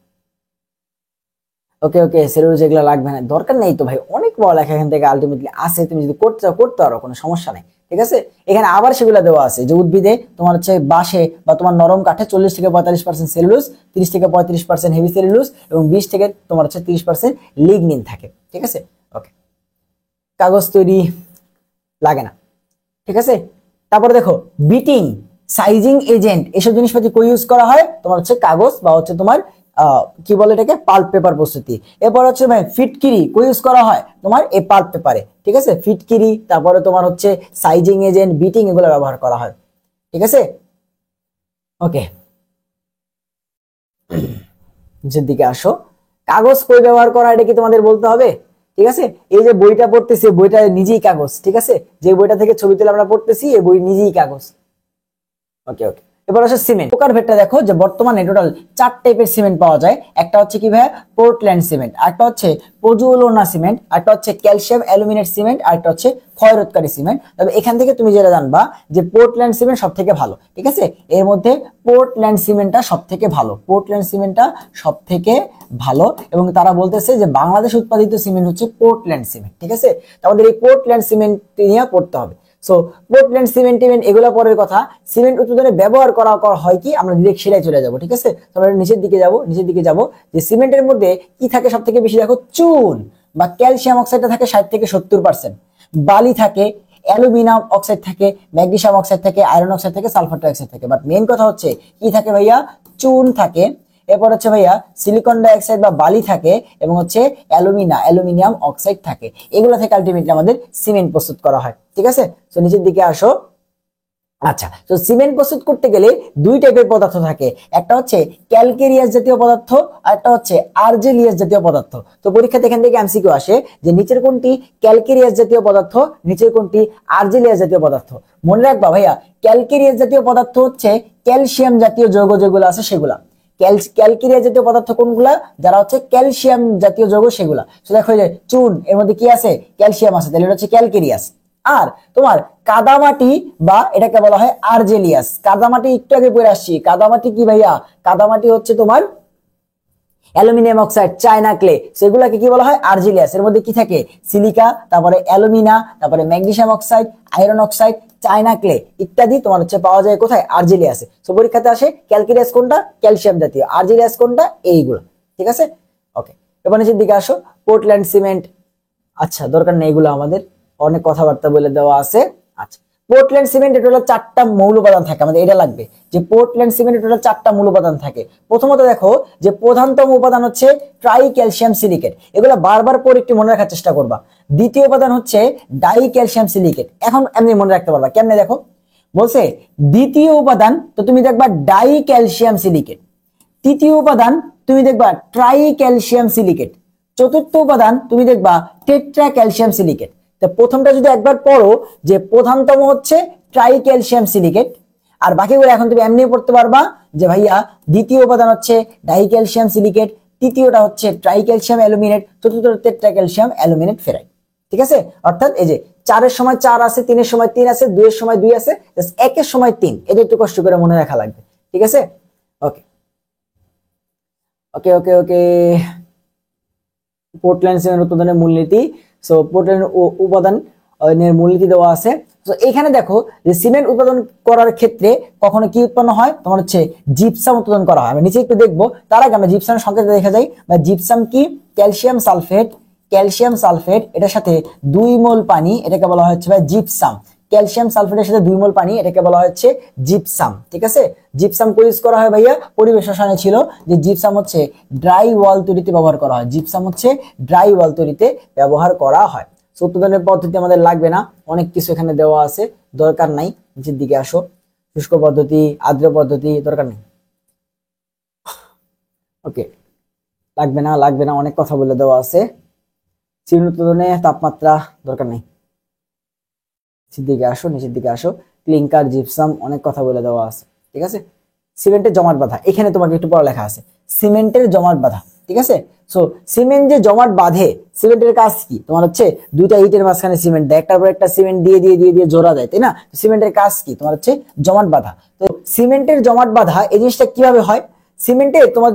ওকে ওকে, সেলুলোজ এগুলো লাগবে না, দরকার নেই তো ভাই, অনেক পড়ালেখা এখান থেকে আলটিমেটলি আসে, তুমি যদি করতে চাও করতে পারো, কোনো সমস্যা নেই। ঠিক আছে। এখানে আবার সেগুলো দেওয়া আছে যে উদ্ভিদে তোমার হচ্ছে বাঁশে বা তোমার নরম কাঠে 40 থেকে 45% সেলুলোজ, 30 থেকে 35% হেভি সেলুলোজ এবং 20 থেকে তোমার হচ্ছে 30% লিগনিন থাকে। ঠিক আছে। ওকে, কাগজ তৈরি লাগে না। ঠিক আছে। তারপরে দেখো বিটিং, সাইজিং এজেন্ট, এসব জিনিসপাতি কই ইউজ করা হয়? তোমার হচ্ছে কাগজ বা হচ্ছে তোমার কি বলে এটাকে, পাল্প পেপার প্রস্তুতি। এরপর হচ্ছে ভাই ফিটকিরি কই ইউজ করা হয়? তোমার এই পাল্প পেপারে। ঠিক আছে, ফিটকিরি, তারপরে তোমার হচ্ছে সাইজিং এজেন্ট, বিটিং, এগুলো ব্যবহার করা হয়। ঠিক আছে। ওকে, নিচের দিকে আসো। কাগজ কই ব্যবহার করা এটা কি তোমাদের বলতে হবে? ঠিক আছে। এই যে বইটা পড়তেছি, বইটা নিজেই কাগজ। ঠিক আছে, যে বইটা থেকে ছবি তুলে আমরা পড়তেছি এই বই নিজেই কাগজ। ওকে ওকে, এবার আসে সিমেন্ট। প্রকার ভেদটা দেখো যে বর্তমানে টোটাল 4 টাইপের সিমেন্ট পাওয়া যায়। একটা হচ্ছে কি ভাই? পোর্টল্যান্ড সিমেন্ট, আরেকটা হচ্ছে পজুলোনা সিমেন্ট, আরেকটা হচ্ছে ক্যালসিয়াম অ্যালুমিনেট সিমেন্ট, আরেকটা হচ্ছে ক্ষয়রোধকারী সিমেন্ট। তবে এখান থেকে তুমি যেটা জানবা যে পোর্টল্যান্ড সিমেন্ট সবথেকে ভালো। ঠিক আছে, এর মধ্যে পোর্টল্যান্ড সিমেন্টটা সবথেকে ভালো, পোর্টল্যান্ড সিমেন্টটা সবথেকে ভালো, এবং তারা বলতেছে যে বাংলাদেশ উৎপাদিত সিমেন্ট হচ্ছে পোর্টল্যান্ড সিমেন্ট। ঠিক আছে, আমাদের এই পোর্টল্যান্ড সিমেন্ট নিয়ে পড়তে হবে। সো পোর্টল্যান্ড সিমেন্ট টিমেন্ট এগুলো পরের কথা। সিমেন্ট উৎপাদনে ব্যবহার করা হয় কি, আমরা ডিরেক্ট সেটাই চলে যাব। ঠিক আছে, আমরা নিচের দিকে যাব যে সিমেন্টের মধ্যে কি থাকে সব থেকে বেশি? দেখো চুন বা ক্যালসিয়াম অক্সাইডটা থাকে 60 থেকে 70%, বালি থাকে, অ্যালুমিনিয়াম অক্সাইড থাকে, ম্যাগনেসিয়াম অক্সাইড থাকে, আয়রন অক্সাইড থাকে, সালফার ডাইঅক্সাইড থাকে। বাট মেইন কথা হচ্ছে কি থাকে ভাইয়া? চুন থাকে। এরপর হচ্ছে ভাইয়া সিলিকন ডাইঅক্সাইড বা বালি থাকে, এবং হচ্ছে অ্যালুমিনিয়াম অক্সাইড থাকে। এগুলো থেকে আলটিমেটলি আমাদের সিমেন্ট প্রস্তুত করা হয়। ঠিক আছে, তো নিচের দিকে আসো। আচ্ছা, তো সিমেন্ট প্রস্তুত করতে গেলে 2 টাইপের পদার্থ থাকে, একটা হচ্ছে ক্যালকেরিয়াস জাতীয় পদার্থ, আর একটা হচ্ছে আর্জেলিয়াস জাতীয় পদার্থ। তো পরীক্ষাতে এখান থেকে এমসিকিউ আসে যে নিচের কোনটি ক্যালকেরিয়াস জাতীয় পদার্থ, নিচের কোনটি আর্জেলিয়াস জাতীয় পদার্থ। মনে রাখবা ভাইয়া, ক্যালকেরিয়াস জাতীয় পদার্থ হচ্ছে ক্যালসিয়াম জাতীয় যৌগ যেগুলো আছে সেগুলা। ক্যালকেরিয়াস জাতীয় পদার্থ কোনগুলা? যারা হচ্ছে ক্যালসিয়াম জাতীয় যৌগ সেগুলা। তো দেখো যে চুন, এর মধ্যে কি আছে? ক্যালসিয়াম আছে, তাহলে এটা হচ্ছে ক্যালকেরিয়াস। আর তোমার কাদামাটি বা এটাকে বলা হয় আর্জেলিয়াস। কাদামাটি একটু আগে পড়ে আসছি, কাদামাটি কি ভাইয়া? কাদামাটি হচ্ছে তোমার অ্যালুমিনিয়াম অক্সাইড, চায়না ক্লে, সেগুলোকে কি বলা হয়? আর্জেলিয়াস। এর মধ্যে কি থাকে? সিলিকা, তারপরে অ্যালুমিনা, তারপরে magnesium oxide, iron oxide, China clay ইত্যাদি তোমার হচ্ছে পাওয়া যায় কোথায়? আর্জেলিয়াসে। সো পরীক্ষাতে আসে ক্যালকেরিয়াস কোনটা? ক্যালসিয়াম জাতীয়। আর্জেলিয়াস কোনটা? এইগুলো। ঠিক আছে। ওকে, এবার নিচের দিকে আসো। পোর্টল্যান্ড সিমেন্ট, আচ্ছা দরকার নেই, এগুলো আমাদের অনেক কথাবার্তা বলে দেওয়া আছে। আচ্ছা, পোর্টল্যান্ড সিমেন্টে টোটাল 4টা মৌল উপাদান থাকে, আমাদের এটা লাগবে যে পোর্টল্যান্ড সিমেন্টে টোটাল 4টা মৌল উপাদান থাকে। প্রথমত দেখো যে প্রধানতম উপাদান হচ্ছে ট্রাই ক্যালসিয়াম সিলিকেট, এগুলো বারবার পর একটু মনে রাখার চেষ্টা করবা। দ্বিতীয় উপাদান হচ্ছে ডাই ক্যালসিয়াম সিলিকেট, এখন এমনি মনে রাখতে পারবা কেমনে? দেখো বলছে দ্বিতীয় উপাদান, তো তুমি দেখবা ডাই ক্যালসিয়াম সিলিকেট। তৃতীয় উপাদান তুমি দেখবা ট্রাই ক্যালসিয়াম সিলিকেট। চতুর্থ উপাদান তুমি দেখবা টেট্রা ক্যালসিয়াম সিলিকেট। তো প্রথমটা যদি একবার পড়ো যে প্রধানতম হচ্ছে ট্রাই ক্যালসিয়াম সিলিকেট, আর বাকিগুলো এখন তুমি এমনি পড়তে পারবা যে ভাইয়া দ্বিতীয় উপাদান হচ্ছে ডাই ক্যালসিয়াম সিলিকেট, তৃতীয়টা হচ্ছে ট্রাই ক্যালসিয়াম অ্যালুমিনেট, চতুর্থ টেট্রা ক্যালসিয়াম অ্যালুমিনেট ফেরাইড। ঠিক আছে, অর্থাৎ এই যে 4-এর সময় 4 আছে, 3-এর সময় 3 আছে, 2-এর সময় 2 আছে, 1-এর সময় 3, এটা একটু কষ্ট করে মনে রাখা লাগবে। ঠিক আছে, ওকে ওকে ওকে ওকে। পোর্টল্যান্ড সিমেন্ট উৎপাদনের মূলনীতি, সো পোর্টল্যান্ড উপাদান এর মূলনীতি দেওয়া আছে। তো এখানে দেখো যে সিমেন্ট উৎপাদন করার ক্ষেত্রে কখনো কি উৎপন্ন হয়, তোমার হচ্ছে জিপসাম উৎপাদন করা হয়। আমি নিচে একটু দেখবো, তার আগে আমরা জিপসামের সংকেত দেখা যায়। বা জিপসাম কি, ক্যালসিয়াম সালফেট, ক্যালসিয়াম সালফেট এটার সাথে 2 মোল পানি, এটাকে বলা হচ্ছে ভাই জিপসাম। ক্যালসিয়াম সালফেটের সাথে 2 মোল পানি, এটাকে বলা হচ্ছে জিপসাম। ঠিক আছে, জিপসাম কো ইউজ করা হয় ভাইয়া, পরিবেশ রসায়নে ছিল যে জিপসাম হচ্ছে ড্রাই ওয়াল তৈরিতে ব্যবহার করা হয়। জিপসাম হচ্ছে ড্রাই ওয়াল তৈরিতে ব্যবহার করা হয়। উৎপাদনের পদ্ধতি আমাদের লাগবে না, অনেক কিছু এখানে দেওয়া আছে, দরকার নাই। নিচের দিকে আসো, শুষ্ক পদ্ধতি, আর্দ্র পদ্ধতি, দরকার নেই। ওকে, লাগবে না লাগবে না, অনেক কথা বলে দেওয়া আছে। সিমেন্ট উৎপাদনে তাপমাত্রা দরকার নেই। নিচের দিকে আসো, নিচের দিকে আসো, ক্লিংকার, জিপসাম, অনেক কথা বলে দেওয়া আছে। ঠিক আছে, সিমেন্টের জমাট বাঁধা, এখানে তোমাকে একটু পড়ালেখা আছে, সিমেন্টের জমাট বাঁধা। ঠিক আছে, সো সিমেন্ট যে জমাট বাঁধে, সিমেন্টের কাজ কি, তোমার হচ্ছে দুইটা ইটের মাঝখানে সিমেন্ট দেয়, একটার পর একটা সিমেন্ট দিয়ে দিয়ে দিয়ে দিয়ে জোড়া দেয়, তাই না? সিমেন্টের কাজ কি, তোমার হচ্ছে জমাট বাঁধা। তো সিমেন্টের জমাট বাঁধা এই জিনিসটা কিভাবে হয়, সিমেন্টে তোমার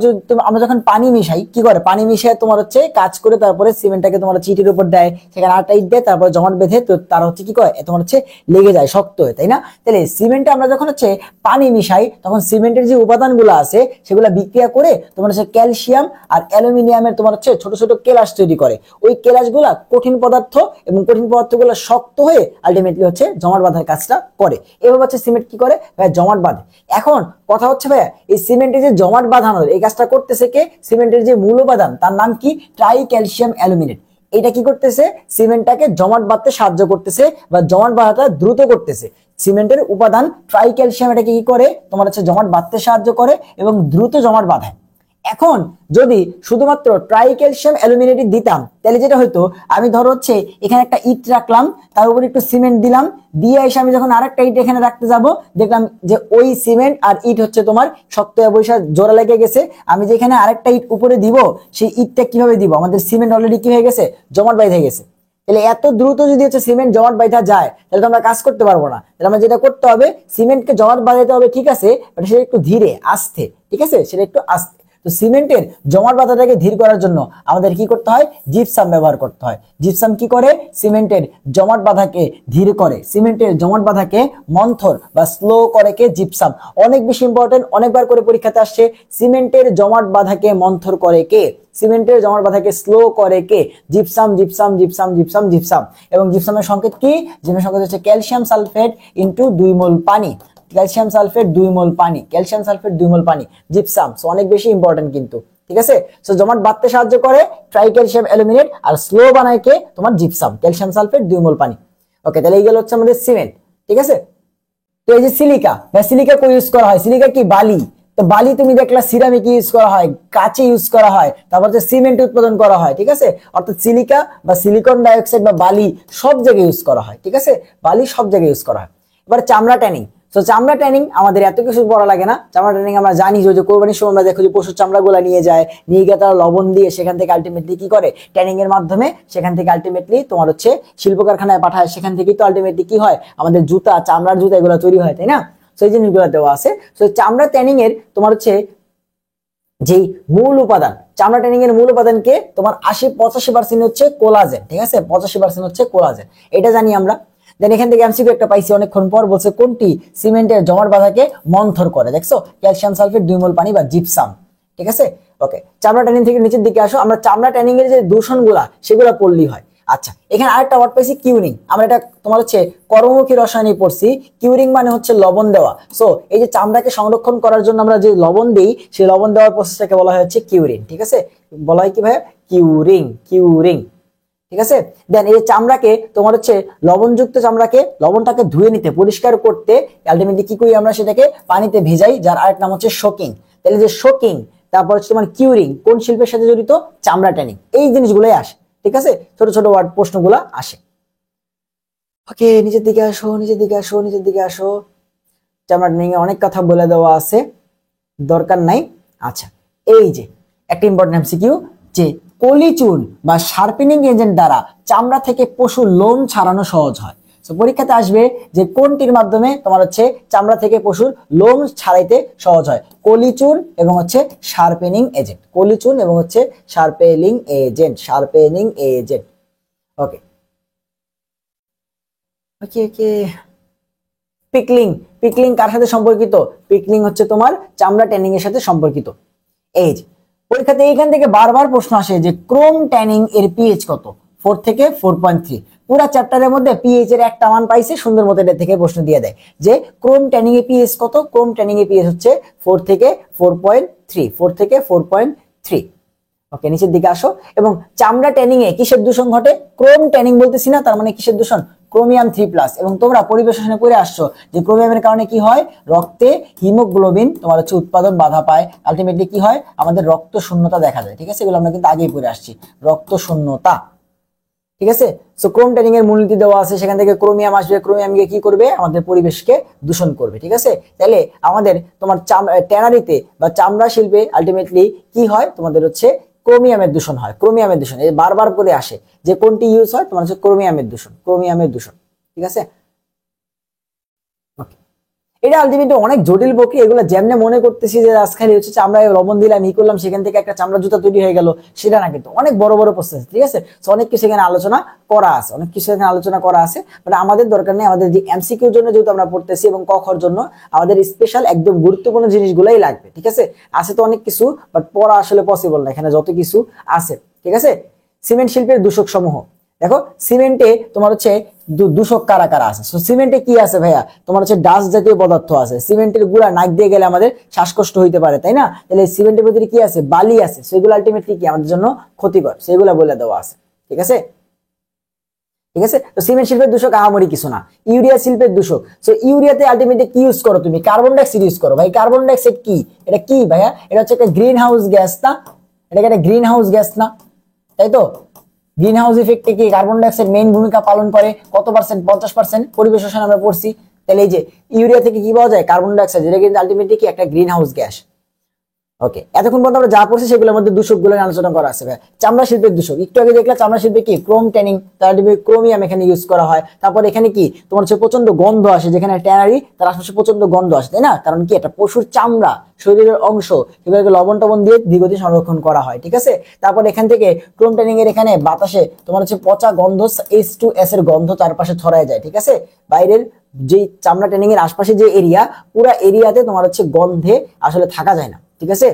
আমরা যখন পানি মিশাই, কি করে, পানি মিশিয়ে তোমার হচ্ছে কাজ করে তারপরে সিমেন্টটাকে তোমার চিটির উপর দেয়, সেখানে আটা ইট দেয়, তারপর জমাট বেঁধে তো তার হচ্ছে কি করে, তোমার হচ্ছে লেগে যায়, শক্ত হয়, তাই না? তাহলে সিমেন্টে আমরা যখন হচ্ছে পানি মিশাই, তখন সিমেন্টের যে উপাদানগুলো আছে সেগুলো বিক্রিয়া করে তোমার হচ্ছে ক্যালসিয়াম আর অ্যালুমিনিয়ামের তোমার হচ্ছে ছোট ছোট কেলাস তৈরি করে। ওই কেলাসগুলা কঠিন পদার্থ, এবং কঠিন পদার্থগুলো শক্ত হয়ে আলটিমেটলি হচ্ছে জমাট বাঁধার কাজটা করে। এভাবে হচ্ছে সিমেন্ট কি করে ভাই, জমাট বাঁধে। এখন কথা হচ্ছে ভাইয়া, এই সিমেন্টের যে জমাট বাঁধানোর এই কাজটা করতেছে কে, সিমেন্টের যে মূল উপাদান তার নাম কি, ট্রাই ক্যালসিয়াম অ্যালুমিনেট। এটা কি করতেছে, সিমেন্টটাকে জমাট বাঁধতে সাহায্য করতেছে বা জমাট বাঁধাটা দ্রুত করতেছে। সিমেন্টের উপাদান ট্রাই ক্যালসিয়াম এটাকে কি করে, তোমার হচ্ছে জমাট বাঁধতে সাহায্য করে এবং দ্রুত জমাট বাঁধায়। এখন যদি শুধুমাত্র ট্রাই ক্যালসিয়াম অ্যালুমিনেট দিতাম, তাহলে যেটা হয়তো, আমি ধরো হচ্ছে এখানে একটা ইট রাখলাম, তার উপর একটু সিমেন্ট দিলাম, দিয়ে এসে আমি যখন আরেকটা ইট এখানে রাখতে যাব, দেখলাম যে ওই সিমেন্ট আর ইট হচ্ছে তোমার শক্ত হয়ে বসে জোড়া লেগে গেছে। আমি যেখানে আরেকটা ইট উপরে দিব, সেই ইটটা কিভাবে দিব, আমাদের সিমেন্ট অলরেডি কি হয়ে গেছে, জমাট বেঁধে গেছে। তাহলে এত দ্রুত যদি হচ্ছে সিমেন্ট জমাট বাঁধা যায়, তাহলে তো আমরা কাজ করতে পারবো না। তাহলে আমরা যেটা করতে হবে, সিমেন্টকে জমাট বাঁধাতে হবে, ঠিক আছে, বাট সেটা একটু ধীরে আস্তে, ঠিক আছে, সেটা একটু আস্তে। তো সিমেন্টের জমাট বাঁধাটাকে ধীর করার জন্য আমাদের কি করতে হয়, জিপসাম ব্যবহার করতে হয়। জিপসাম কি করে, সিমেন্টের জমাট বাঁধাকে ধীর করে, সিমেন্টের জমাট বাঁধাকে মন্থর বা স্লো করে কে, জিপসাম। অনেক বেশি ইম্পর্টেন্ট, অনেকবার করে পরীক্ষাতে আসছে, সিমেন্টের জমাট বাঁধাকে মন্থর করে কে, সিমেন্টের জমাট বাঁধাকে স্লো করে কে, gypsum gypsum gypsum gypsum gypsum. এবং জিপসামের সংকেত কি, জিপসামের সংকেত হচ্ছে ক্যালসিয়াম সালফেট ইনটু 2 মোল পানি, ক্যালসিয়াম সালফেট 2 মোল পানি, ক্যালসিয়াম সালফেট 2 মোল পানি, জিপসাম। সো অনেক বেশি ইম্পর্টেন্ট কিন্তু। ঠিক আছে, সো জমাট বাঁধতে সাহায্য করে ট্রাই ক্যালসিয়াম অ্যালুমিনেট, আর স্লো বানায় কে, তোমার জিপসাম, ক্যালসিয়াম সালফেট 2 মোল পানি। ওকে, তাহলে এই গেল হচ্ছে আমাদের সিমেন্ট। ঠিক আছে, তো এই যে সিলিকা, সিলিকা কো ইউজ করা হয়, সিলিকা কি, বালি। তো বালি তুমি দেখলা সিরামিক ইউজ করা হয়, কাঁচে ইউজ করা হয়, তারপর যে সিমেন্ট উৎপাদন করা হয়। ঠিক আছে, অর্থাৎ সিলিকা বা সিলিকন ডাইঅক্সাইড বা বালি সব জায়গায় ইউজ করা হয়। ঠিক আছে, বালি সব জায়গায় ইউজ করা হয়। এবার চামড়া ট্যানিং। তো চামড়া ট্যানিং আমাদের এত কিছু পড়া লাগে না। চামড়া ট্যানিং আমরা জানি যে কোরবানির সময় আমরা দেখো যে পশুর চামড়াগুলো নিয়ে যায়, নিয়ে গিয়ে তারা লবণ দিয়ে সেখান থেকে আলটিমেটলি কি করে, ট্যানিং এর মাধ্যমে সেখান থেকে আলটিমেটলি তোমার হচ্ছে শিল্প কারখানায় পাঠায়, সেখান থেকে তো আলটিমেটলি কি হয়, আমাদের জুতা, চামড়ার জুতা এগুলো তৈরি হয়, তাই না? সেই জিনিসগুলো দেওয়া আছে। তো চামড়া ট্যানিং এর তোমার হচ্ছে যেই মূল উপাদান, চামড়া ট্যানিং এর মূল উপাদানকে তোমার 80-85% হচ্ছে কোলাজেন। ঠিক আছে, 85% হচ্ছে কোলাজেন, এটা জানি আমরা। দেন এখান থেকে এমসিকিউ একটা পাইছি অনেকক্ষণ পর, বলছে কোনটি সিমেন্টের জমাট বাঁধাকে মন্থর করে, দেখছো, ক্যালসিয়াম সালফেট 2 মোল পানি বা জিপসাম। ঠিক আছে, ওকে, চামড়া ট্যানিং থেকে নিচের দিকে আসো, আমরা চামড়া ট্যানিং এর যে দূষণগুলা সেগুলো পড়লেই হয়। আচ্ছা, এখানে আরেকটা ওয়ার্ড পাইছি, কিউরিং। আমরা এটা তোমার হচ্ছে কর্মমুখী রসায়নে পড়ছি। কিউরিং মানে হচ্ছে লবণ দেওয়া। সো এই যে চামড়াকে সংরক্ষণ করার জন্য আমরা যে লবণ দিই, সেই লবণ দেওয়ার প্রসেসটাকে বলা হয় হচ্ছে কিউরিং। ঠিক আছে, বলা হয় কি ভাইয়া, কিউরিং, কিউরিং। ঠিক আছে, দেন এই চামড়াকে তোমার হচ্ছে লবণযুক্ত চামড়াকে, লবণটাকে ধুয়ে নিতে, পরিষ্কার করতে আলটিমেটলি কি করি আমরা, সেটাকে পানিতে ভেজাই, যার আরেক নাম হচ্ছে শোকিং। তাহলে যে শোকিং, তারপর হচ্ছে তোমার কিউরিং, কোন শিল্পের সাথে জড়িত, চামড়া ট্যানিং, এই জিনিসগুলোই আসে। ঠিক আছে, ছোট ছোট ওয়ার্ড প্রশ্নগুলো আসে। ওকে, নিচের দিকে আসো, নিচের দিকে আসো, নিচের দিকে আসো। চামড়া নিয়ে অনেক কথা বলে দেওয়া আছে, দরকার নাই। আচ্ছা, এই যে একটা ইম্পর্টেন্ট এমসিকিউ, যে কলিচুন বা শার্পেনিং এজেন্ট দ্বারা চামড়া থেকে পশুর লোম ছাড়ানো সহজ হয়। তো পরীক্ষাতে আসবে যে কোনটির মাধ্যমে তোমার হচ্ছে চামড়া থেকে পশুর লোম ছাড়াইতে সহজ হয়, কলিচুন এবং হচ্ছে শার্পেনিং এজেন্ট, কলিচুন এবং হচ্ছে শার্পেনিং এজেন্ট, শার্পেনিং এজেন্ট। ওকে ওকে ওকে। পিকলিং, পিকলিং কার সাথে সম্পর্কিত? পিকলিং হচ্ছে তোমার চামড়া ট্যানিং এর সাথে সম্পর্কিত। এই যে পরীক্ষাতে এইখান থেকে বারবার প্রশ্ন আসে যে ক্রোম ট্যানিং এর পিএইচ কত, 4 থেকে 4.3। পুরা চ্যাপ্টারের মধ্যে পিএইচ এর একটা মান পাইছে, সুন্দর মতো এটা থেকে প্রশ্ন দিয়ে দেয় যে ক্রোম ট্যানিং এর পিএইচ কত। ক্রোম ট্যানিং এর পিএইচ হচ্ছে 4 থেকে 4.3, 4 থেকে 4.3। ওকে, নিচের দিকে আসো। এবং চামড়া ট্যানিং এ কিসের দূষণ ঘটে? ক্রোম ট্যানিং বলতেছি না, তার মানে কিসের দূষণ? ক্রোমিয়াম 3+। এবং তোমরা পরিবেশনে করে আসছো যে ক্রোমিয়ামের কারণে কি হয়, রক্তে হিমোগ্লোবিন তোমার হচ্ছে উৎপাদন বাধা পায়, আলটিমেটলি কি হয়, আমাদের রক্ত শূন্যতা দেখা যায়। ঠিক আছে, এগুলো আমরা কিন্তু আগেই পড়ে আসছি, রক্ত শূন্যতা। ঠিক আছে, সো ক্রোম ট্যানিং এর মূলনীতি দেওয়া আছে, সেখান থেকে ক্রোমিয়াম আসবে, ক্রোমিয়াম গিয়ে কি করবে, আমাদের পরিবেশকে দূষণ করবে। ঠিক আছে, তাহলে আমাদের তোমার ট্যানারিতে বা চামড়া শিল্পে আলটিমেটলি কি হয়, তোমাদের হচ্ছে ক্রোমিয়ামের দূষণ হয়, ক্রোমিয়ামের দূষণ। এই বারবার করে আসে যে কোনটি ইউজ হয়, তোমার হচ্ছে ক্রোমিয়ামের দূষণ, ক্রোমিয়ামের দূষণ। ঠিক আছে, এটা আলটিমেটলি অনেক জটিল প্রক্রিয়া, এগুলো যেমনে মনে করতেছি যে রাজখালি হচ্ছে চামড়া লবণ দিলাম ই করলাম সেখান থেকে একটা চামড়া জুতা তৈরি হয়ে গেল, সেটা না, কিন্তু অনেক বড় বড় প্রসেস। ঠিক আছে, তো অনেক কিছু এখানে আলোচনা করা আছে, অনেক কিছু এখানে আলোচনা করা আছে, বাট আমাদের দরকার নেই। আমাদের যে এমসিকিউর জন্য যেহেতু আমরা পড়তেছি এবং কখর জন্য আমাদের স্পেশাল একদম গুরুত্বপূর্ণ জিনিসগুলাই লাগবে। ঠিক আছে, আছে তো অনেক কিছু, বাট পড়া আসলে পসিবল না এখানে যত কিছু আছে। ঠিক আছে, সিমেন্ট শিল্পের দূষক সমূহ দেখো। সিমেন্টে তোমার হচ্ছে দূষক কারা কারা আছে? সিমেন্টে কি আছে ভাইয়া? তোমার হচ্ছে ডাস্ট জাতীয় পদার্থ আছে। সিমেন্টের গুঁড়া নাক দিয়ে গেলে আমাদের শ্বাসকষ্ট হইতে পারে, তাই না? তাহলে সিমেন্টের ভিতরে কি আছে? বালি আছে, সেগুলো আলটিমেটলি কি আমাদের জন্য ক্ষতিকর, সেগুলো বলে দেওয়া আছে। ঠিক আছে, ঠিক আছে। তো সিমেন্ট শিল্পের দূষক আহামরি কিছু না। ইউরিয়া শিল্পের দূষক, সো ইউরিয়াতে আলটিমেটলি কি ইউজ করো তুমি? কার্বন ডাইঅক্সাইড ইউজ করো। ভাই কার্বন ডাইঅক্সাইড কি? এটা কি ভাইয়া? এটা হচ্ছে একটা গ্রিন হাউস গ্যাস না? এটা একটা গ্রিন হাউস গ্যাস না, তাই তো? গ্রিন হাউস ইফেক্টে কি কার্বন ডাইঅক্সাইড মেইন ভূমিকা পালন করে? কত পার্সেন্ট? 50%। পরিবেশ দূষণ আমরা পড়ছি। তাহলে এই যে ইউরিয়া থেকে কি পাওয়া যায়? কার্বন ডাইঅক্সাইড, যেটা কিন্তু আলটিমেটলি কি একটা গ্রিন হাউস গ্যাস। ওকে, এতক্ষণ পর্যন্ত আমরা যা পড়ছি সেগুলোর মধ্যে দূষক গুলো আলোচনা করা আছে। চামড়া শিল্পের দূষক একটু আগে দেখলাম, চামড়া শিল্পে কি ক্রোম ট্যানিং, তার ক্রোমিয়াম এখানে ইউজ করা হয়। তারপর এখানে কি তোমার হচ্ছে প্রচন্ড গন্ধ আসে, যেখানে ট্যানারি তার আশেপাশে প্রচন্ড গন্ধ আসে, তাই না? কারণ কি একটা পশুর চামড়া, শরীরের অংশ, সেগুলোকে লবণ টবণ দিয়ে দীর্ঘদিন সংরক্ষণ করা হয়। ঠিক আছে, তারপর এখান থেকে ক্রোম ট্যানিং এর এখানে বাতাসে তোমার হচ্ছে পচা গন্ধ, H2S এর গন্ধ চারপাশে ছড়ায় যায়। ঠিক আছে, বাইরের যে চামড়া ট্যানিং এর আশপাশে যে এরিয়া, পুরা এরিয়াতে তোমার হচ্ছে গন্ধে আসলে থাকা যায় না। ঠিক আছে,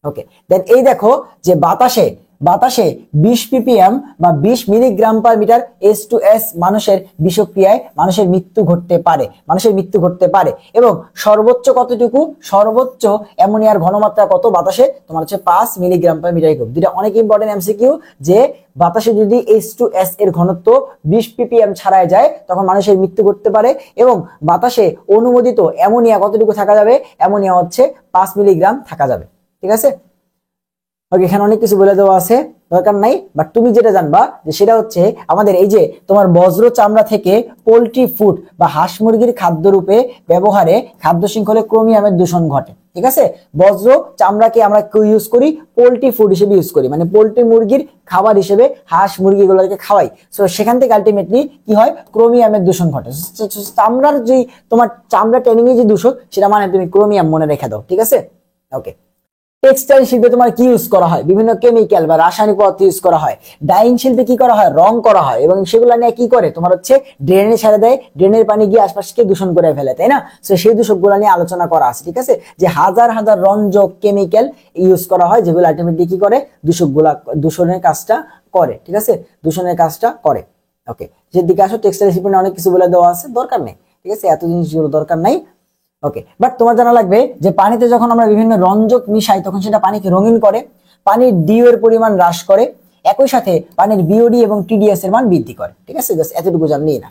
ওকে। দেন এই দেখো যে বাতাসে বাতাসে 20 ppm বা 20 মিলিগ্রাম পার মিটার H2S মানুষের বিষক্রিয়ায় মানুষের মৃত্যু ঘটতে পারে, মানুষের মৃত্যু ঘটতে পারে। এবং সর্বোচ্চ কতটুকু? সর্বোচ্চ অ্যামোনিয়ার ঘনমাত্রা কত বাতাসে? তোমার হচ্ছে 5 মিলিগ্রাম পার মিটার কিউব। দুটো অনেক ইম্পর্টেন্ট এমসিকিউ, যে বাতাসে যদি H2S এর ঘনত্ব 20 ppm ছাড়ায় যায় তখন মানুষের মৃত্যু ঘটতে পারে। এবং বাতাসে অনুমোদিত অ্যামোনিয়া কতটুকু থাকা যাবে? অ্যামোনিয়া হচ্ছে 5 মিলিগ্রাম থাকা যাবে। ঠিক আছে, ওকে, এখানে অনেক কিছু বলে দেওয়া আছে, দরকার নাই। বাট তুমি যেটা জানবা যে সেটা হচ্ছে আমাদের এই যে তোমার বজ্র চামড়া থেকে পোল্ট্রি ফুড বা হাঁস মুরগির খাদ্য রূপে ব্যবহারে খাদ্য শৃঙ্খলে ক্রোমিয়ামের দূষণ ঘটে। ঠিক আছে, বজ্র চামড়াকে আমরা ইউজ করি পোল্ট্রি ফুড হিসেবে ইউজ করি, মানে পোল্ট্রি মুরগির খাবার হিসেবে হাঁস মুরগি গুলোকে খাওয়াই। সো সেখান থেকে আলটিমেটলি কি হয়? ক্রোমিয়ামের দূষণ ঘটে। চামড়ার যে তোমার চামড়া ট্যানিং এর যে দূষণ, সেটা মানে তুমি ক্রোমিয়াম মনে রেখে দাও। ঠিক আছে, ওকে। টেক্সটাইল শিল্পে তোমার কি ইউজ করা হয়? বিভিন্ন কেমিক্যাল বা রাসায়নিক পদার্থ ইউজ করা হয়। ডাইং শিল্পে কি করা হয়? রং করা হয়। এবং সেগুলো নিয়ে কি করে? তোমার হচ্ছে ড্রেনে ছেড়ে দেয়, ড্রেনের পানি গিয়ে আশপাশকে দূষণ করে ফেলে, তাই না? তো সেই দূষকগুলো নিয়ে আলোচনা করা আছে। ঠিক আছে, যে হাজার হাজার রঞ্জক কেমিক্যাল ইউজ করা হয়, যেগুলো আলটিমেটলি কি করে? দূষণের কাজটা করে। ঠিক আছে, দূষণের কাজটা করে। ওকে, যেদিকে আসো টেক্সটাইল শিল্পে অনেক কিছু বলে দেওয়া আছে, দরকার নেই। ঠিক আছে, এত জিনিসগুলো দরকার নাই। ওকে, বাট তোমার জানা লাগবে যে পানিতে যখন আমরা বিভিন্ন রঞ্জক মিশাই তখন সেটা পানিকে রঙিন করে, পানির ডিও এর পরিমাণ হ্রাস করে, একই সাথে পানির বিওডি এবং টিডিএস এর মান বৃদ্ধি করে। ঠিক আছে, জাস্ট এতটুকু জানলেই না।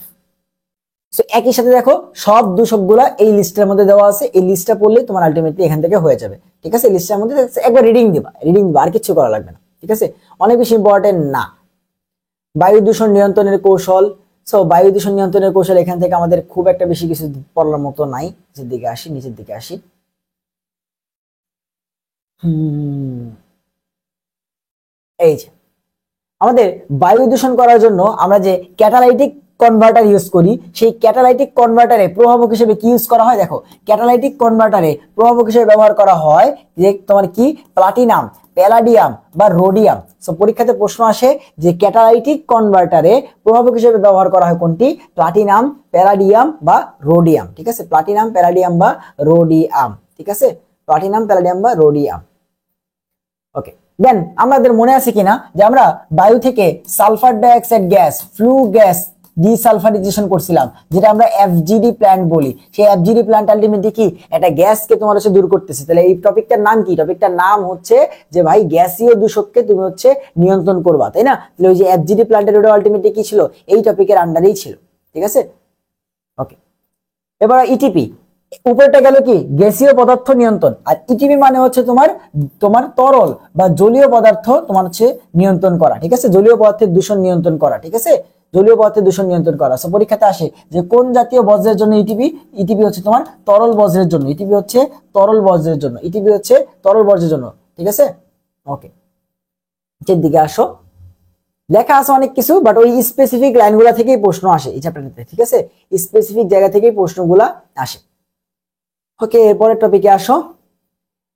সো একই সাথে দেখো সব দূষকগুলা এই লিস্টের মধ্যে দেওয়া আছে, এই লিস্টটা পড়লেই তোমার আলটিমেটলি এখান থেকে হয়ে যাবে। ঠিক আছে, লিস্টের মধ্যে একবার রিডিং দিবা, আর কিছু করা লাগবে না। ঠিক আছে, অনেক বেশি ইম্পর্টেন্ট না। বায়ু দূষণ নিয়ন্ত্রণের কৌশল, সো বায়ু দূষণ নিয়ন্ত্রণের কৌশল এখান থেকে আমাদের খুব একটা বেশি কিছু পড়ার মতো নাই। নিচের দিকে আসি, নিচের দিকে আসি। এই যে আমাদের বায়ু দূষণ করার জন্য আমরা যে ক্যাটালাইটিক কনভার্টার ইউজ করি, সেই ক্যাটালাইটিক কনভার্টারে প্রভাবক হিসেবে কি ইউজ করা হয়? দেখো, ক্যাটালাইটিক কনভার্টারে প্রভাবক হিসেবে ব্যবহার করা হয় যে তোমার কি প্লাটিনাম, প্যালাডিয়াম বা রোডিয়াম। সো পরীক্ষাতে প্রশ্ন আসে যে ক্যাটালাইটিক কনভার্টারে প্রভাবক হিসেবে ব্যবহার করা হয় কোনটি? প্লাটিনাম, প্যালাডিয়াম বা রোডিয়াম। ঠিক আছে, প্লাটিনাম, প্যালাডিয়াম বা রোডিয়াম। ঠিক আছে, প্লাটিনাম, প্যালাডিয়াম বা রোডিয়াম। ওকে, দেন আমাদের মনে আছে কিনা যে আমরা বায়ু থেকে sulphur dioxide gas, flue gas desulphurisation করছিলাম, যেটা আমরা এফজিডি প্ল্যান্ট বলি। সেই এফজিডি প্ল্যান্ট আলটিমেটলি কি একটা গ্যাসকে তোমার হচ্ছে দূর করতেছে। তাহলে এই টপিকটার নাম কি? টপিকটার নাম হচ্ছে যে ভাই গ্যাসীয় দূষককে তুমি হচ্ছে নিয়ন্ত্রণ করবা, তাই না? তাহলে ওই যে এফজিডি প্ল্যান্টের ওটা আলটিমেটলি কি ছিল? এই টপিকের আন্ডারেই ছিল। ঠিক আছে, ওকে। এবার ইটিপি, উপরেটা গেল কি গ্যাসীয় পদার্থ নিয়ন্ত্রণ, আর ইটিপি মানে হচ্ছে তোমার তোমার তরল বা জলীয় পদার্থ তোমার হচ্ছে নিয়ন্ত্রণ করা। ঠিক আছে, জলীয় পদার্থের দূষণ নিয়ন্ত্রণ করা। ঠিক আছে, জলীয় পদার্থের দূষণ নিয়ন্ত্রণ করা। সো পরীক্ষাতে আসে যে কোন জাতীয় বজ্রের জন্য ইটিপি? ইটিপি হচ্ছে তোমার তরল বজ্রের জন্য। ইটিপি হচ্ছে তরল বজ্রের জন্য। ইটিপি হচ্ছে তরল বজ্রের জন্য। ঠিক আছে, ওকে। নিচের দিকে আসো, লেখা আছে অনেক কিছু, বাট ওই স্পেসিফিক লাইনগুলা থেকেই প্রশ্ন আসে এই চ্যাপ্টারটাতে। ঠিক আছে, স্পেসিফিক জায়গা থেকেই প্রশ্নগুলা আসে। ওকে, এরপরের টপিকে আসো।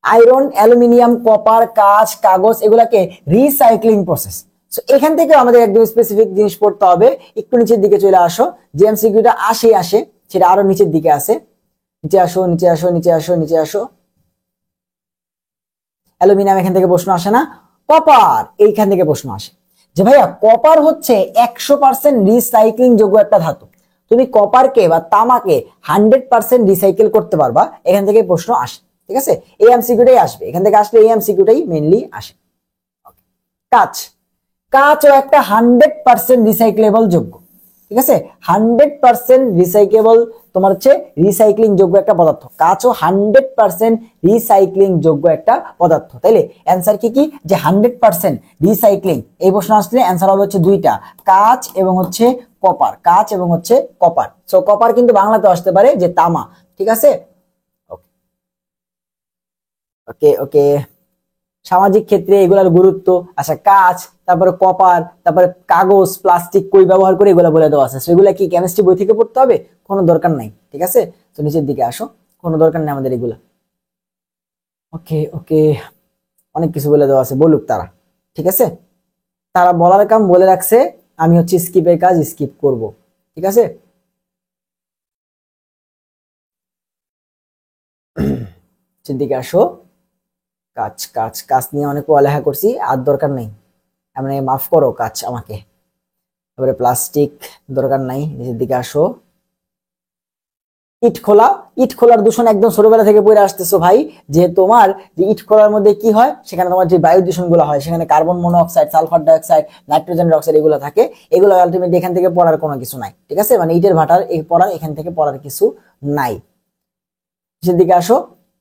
আয়রন, অ্যালুমিনিয়াম, কপার, কাঁচ, কাগজ এগুলাকে রিসাইক্লিং প্রসেস। সো এখান থেকে আমাদের একদম স্পেসিফিক জিনিস পড়তে হবে। একটু নিচের দিকে চলে আসো, যে এমসিকিউটা আসে সেটা আরো নিচের দিকে আছে। নিচে আসো, নিচে আসো, নিচে আসো, নিচে আসো। অ্যালুমিনিয়াম এখান থেকে প্রশ্ন আসে না, কপার এইখান থেকে প্রশ্ন আসে যে ভাইয়া কপার হচ্ছে 100% রিসাইক্লিং যোগ্য একটা ধাতু। তুমি কপারকে বা তামাকে 100% রিসাইকেল করতে পারবা, এখান থেকে প্রশ্ন আসে। ঠিক আছে, এই এমসিকিউটাই আসবে এখান থেকে, আসলে এই এমসিকিউটাই মেইনলি আসে। কাঁচ, কাঁচও একটা 100% রিসাইক্লেবল যোগ্য। ঠিক আছে, 100% রিসাইকেবল তোমার হচ্ছে রিসাইক্লিং যোগ্য একটা পদার্থ। কাঁচও 100% রিসাইক্লিং যোগ্য একটা পদার্থ। তাইলে অ্যান্সার কি কি? যে 100% রিসাইক্লিং। এই প্রশ্ন আসলে অ্যান্সার হবে হচ্ছে দুইটা, কাঁচ এবং হচ্ছে কপার। কাঁচ এবং হচ্ছে কপার। সো কপার কিন্তু বাংলাতে আসতে পারে যে তামা। ঠিক আছে, ওকে ওকে। সামাজিক ক্ষেত্রে এগুলার গুরুত্ব, আচ্ছা কাঁচ, তারপরে কপার, তারপরে কাগজ, প্লাস্টিক কই ব্যবহার করে এগুলা বলে দেওয়া আছে। সেগুলা কি কেমিস্ট্রি বই থেকে পড়তে হবে? কোনো দরকার নাই। ঠিক আছে, তো নিচের দিকে আসো, কোনো দরকার নেই আমাদের এগুলা। ওকে ওকে, অনেক কিছু বলে দেওয়া আছে, বলুক তারা। ঠিক আছে, তারা বলার কাম বলে রাখছে, আমি হচ্ছে স্কিপের কাজ স্কিপ করব। ঠিক আছে, নিচের দিকে আসো। কাজ কাজ কাজ নিয়ে অনেক পড়ালেখা করছি, আর দরকার নেই, মানে মাফ করো কাজ আমাকে। তারপরে প্লাস্টিক দরকার নাই। নিচের দিকে আসো। ইট খোলা, ইট খোলার দূষণ একদম ছোটবেলা থেকে পড়ে আসতেছো ভাই, যে তোমার যে ইট খোলার মধ্যে কি হয়, সেখানে তোমার যে বায়ু দূষণ গুলো হয়, সেখানে carbon monoxide, sulphur dioxide, nitrogen dioxide এগুলো থাকে। এগুলো আলটিমেটলি এখান থেকে পড়ার কোনো কিছু নাই। ঠিক আছে, মানে ইটের ভাটার এই পড়ার এখান থেকে পড়ার কিছু নাই। নিচের দিকে আসো।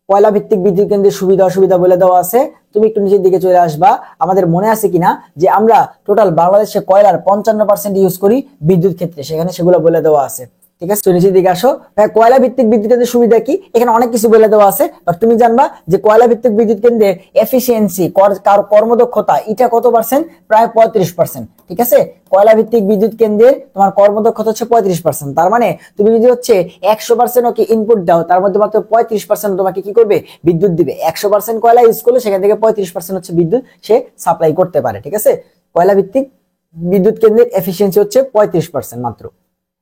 কয়লা ভিত্তিক বিদ্যুৎ কেন্দ্রের সুবিধা অসুবিধা বলে দেওয়া আছে, তুমি একটু নিচের দিকে চলে আসবা। আমাদের মনে আছে কিনা যে আমরা টোটাল বাংলাদেশে কয়লার 55% ইউজ করি বিদ্যুৎ ক্ষেত্রে, সেখানে সেগুলো বলে দেওয়া আছে। ঠিক আছে, নিচের দিকে আসো। কয়লা ভিত্তিক বিদ্যুৎ কেন্দ্রের সুবিধা কি? এখানে অনেক কিছু বলে দেওয়া আছে, বাট তুমি জানবা যে কয়লা ভিত্তিক বিদ্যুৎ কেন্দ্রের এফিসিয়েন্সি, কর্মদক্ষতা এটা কত পার্সেন্ট? প্রায় 35%। ঠিক আছে, কয়লা ভিত্তিক বিদ্যুৎ কেন্দ্রের তোমার কর্মদক্ষতা হচ্ছে 35%। তার মানে তুমি যদি হচ্ছে 100% ওকে ইনপুট দাও, তার মধ্যে মাত্র 35% তোমাকে কি করবে? বিদ্যুৎ দিবে। 100% কয়লা ইউজ করলে সেখান থেকে 35% হচ্ছে বিদ্যুৎ সে সাপ্লাই করতে পারে। ঠিক আছে, কয়লা ভিত্তিক বিদ্যুৎ কেন্দ্রের এফিসিয়েন্সি হচ্ছে 35% মাত্র।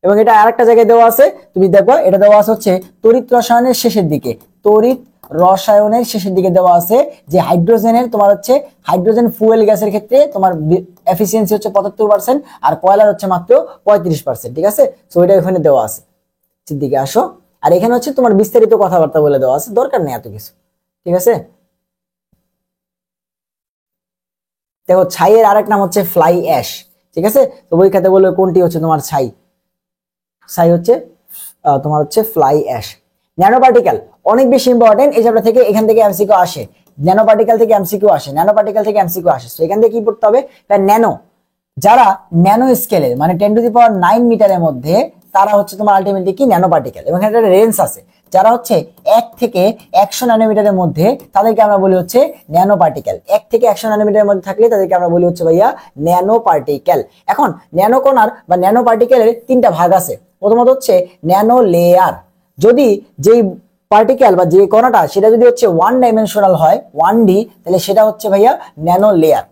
এবং এটা আরেকটা জায়গায় দেওয়া আছে, তুমি দেখো এটা দেওয়া আছে হচ্ছে তড়িৎ রসায়নের শেষের দিকে। তড়িৎ রসায়নের শেষের দিকে দেওয়া আছে যে হাইড্রোজেনের তোমার হচ্ছে হাইড্রোজেন ফুয়েল গ্যাসের ক্ষেত্রে তোমার এফিসিয়েন্সি হচ্ছে 75%, আর কয়লার হচ্ছে মাত্র 35%। ঠিক আছে, সো এটা এখানে দেওয়া আছে। দিকে আসো। আর এখানে হচ্ছে তোমার বিস্তারিত কথাবার্তা বলে দেওয়া আছে, দরকার নেই এত কিছু। ঠিক আছে, দেখো ছাইয়ের আরেক নাম হচ্ছে ফ্লাই অ্যাশ। ঠিক আছে, তো বই খাতে বলবে কোনটি হচ্ছে তোমার ছাই? ছাই হচ্ছে তোমার হচ্ছে ফ্লাই অ্যাশ। ন্যানো পার্টিকেল অনেক বেশি ইম্পর্টেন্ট, এই চ্যাপ্টার থেকে এখান থেকে এমসিকিউ আসে। ন্যানো পার্টিকেল থেকে এমসিকিউ আসে, ন্যানো পার্টিকেল থেকে এমসিকিউ আসে। তো এখান থেকে কি পড়তে হবে? ন্যানো, যারা ন্যানো স্কেলের মানে 10⁹ মিটারের মধ্যে, তারা হচ্ছে তোমার আলটিমেটলি কি ন্যানো পার্টিকেল, এবং এখানে একটা রেঞ্জ আছে। যারা হচ্ছে 1 থেকে 100 ন্যানোমিটারের মধ্যে, তাদেরকে আমরা বলি হচ্ছে ন্যানো পার্টিকেল। 1 থেকে 100 ন্যানোমিটারের মধ্যে থাকলে তাদেরকে আমরা বলি হচ্ছে ভাইয়া ন্যানো পার্টিকেল। এখন ন্যানো কণার বা ন্যানো পার্টিকেলের তিনটা ভাগ আছে। প্রথমত হচ্ছে ন্যানো লেয়ার। যদি যেই পার্টিকেল বা যে কণাটা সেটা যদি হচ্ছে 1 ডাইমেনশনাল হয়, 1D, তাহলে সেটা হচ্ছে ভাইয়া ন্যানো লেয়ার।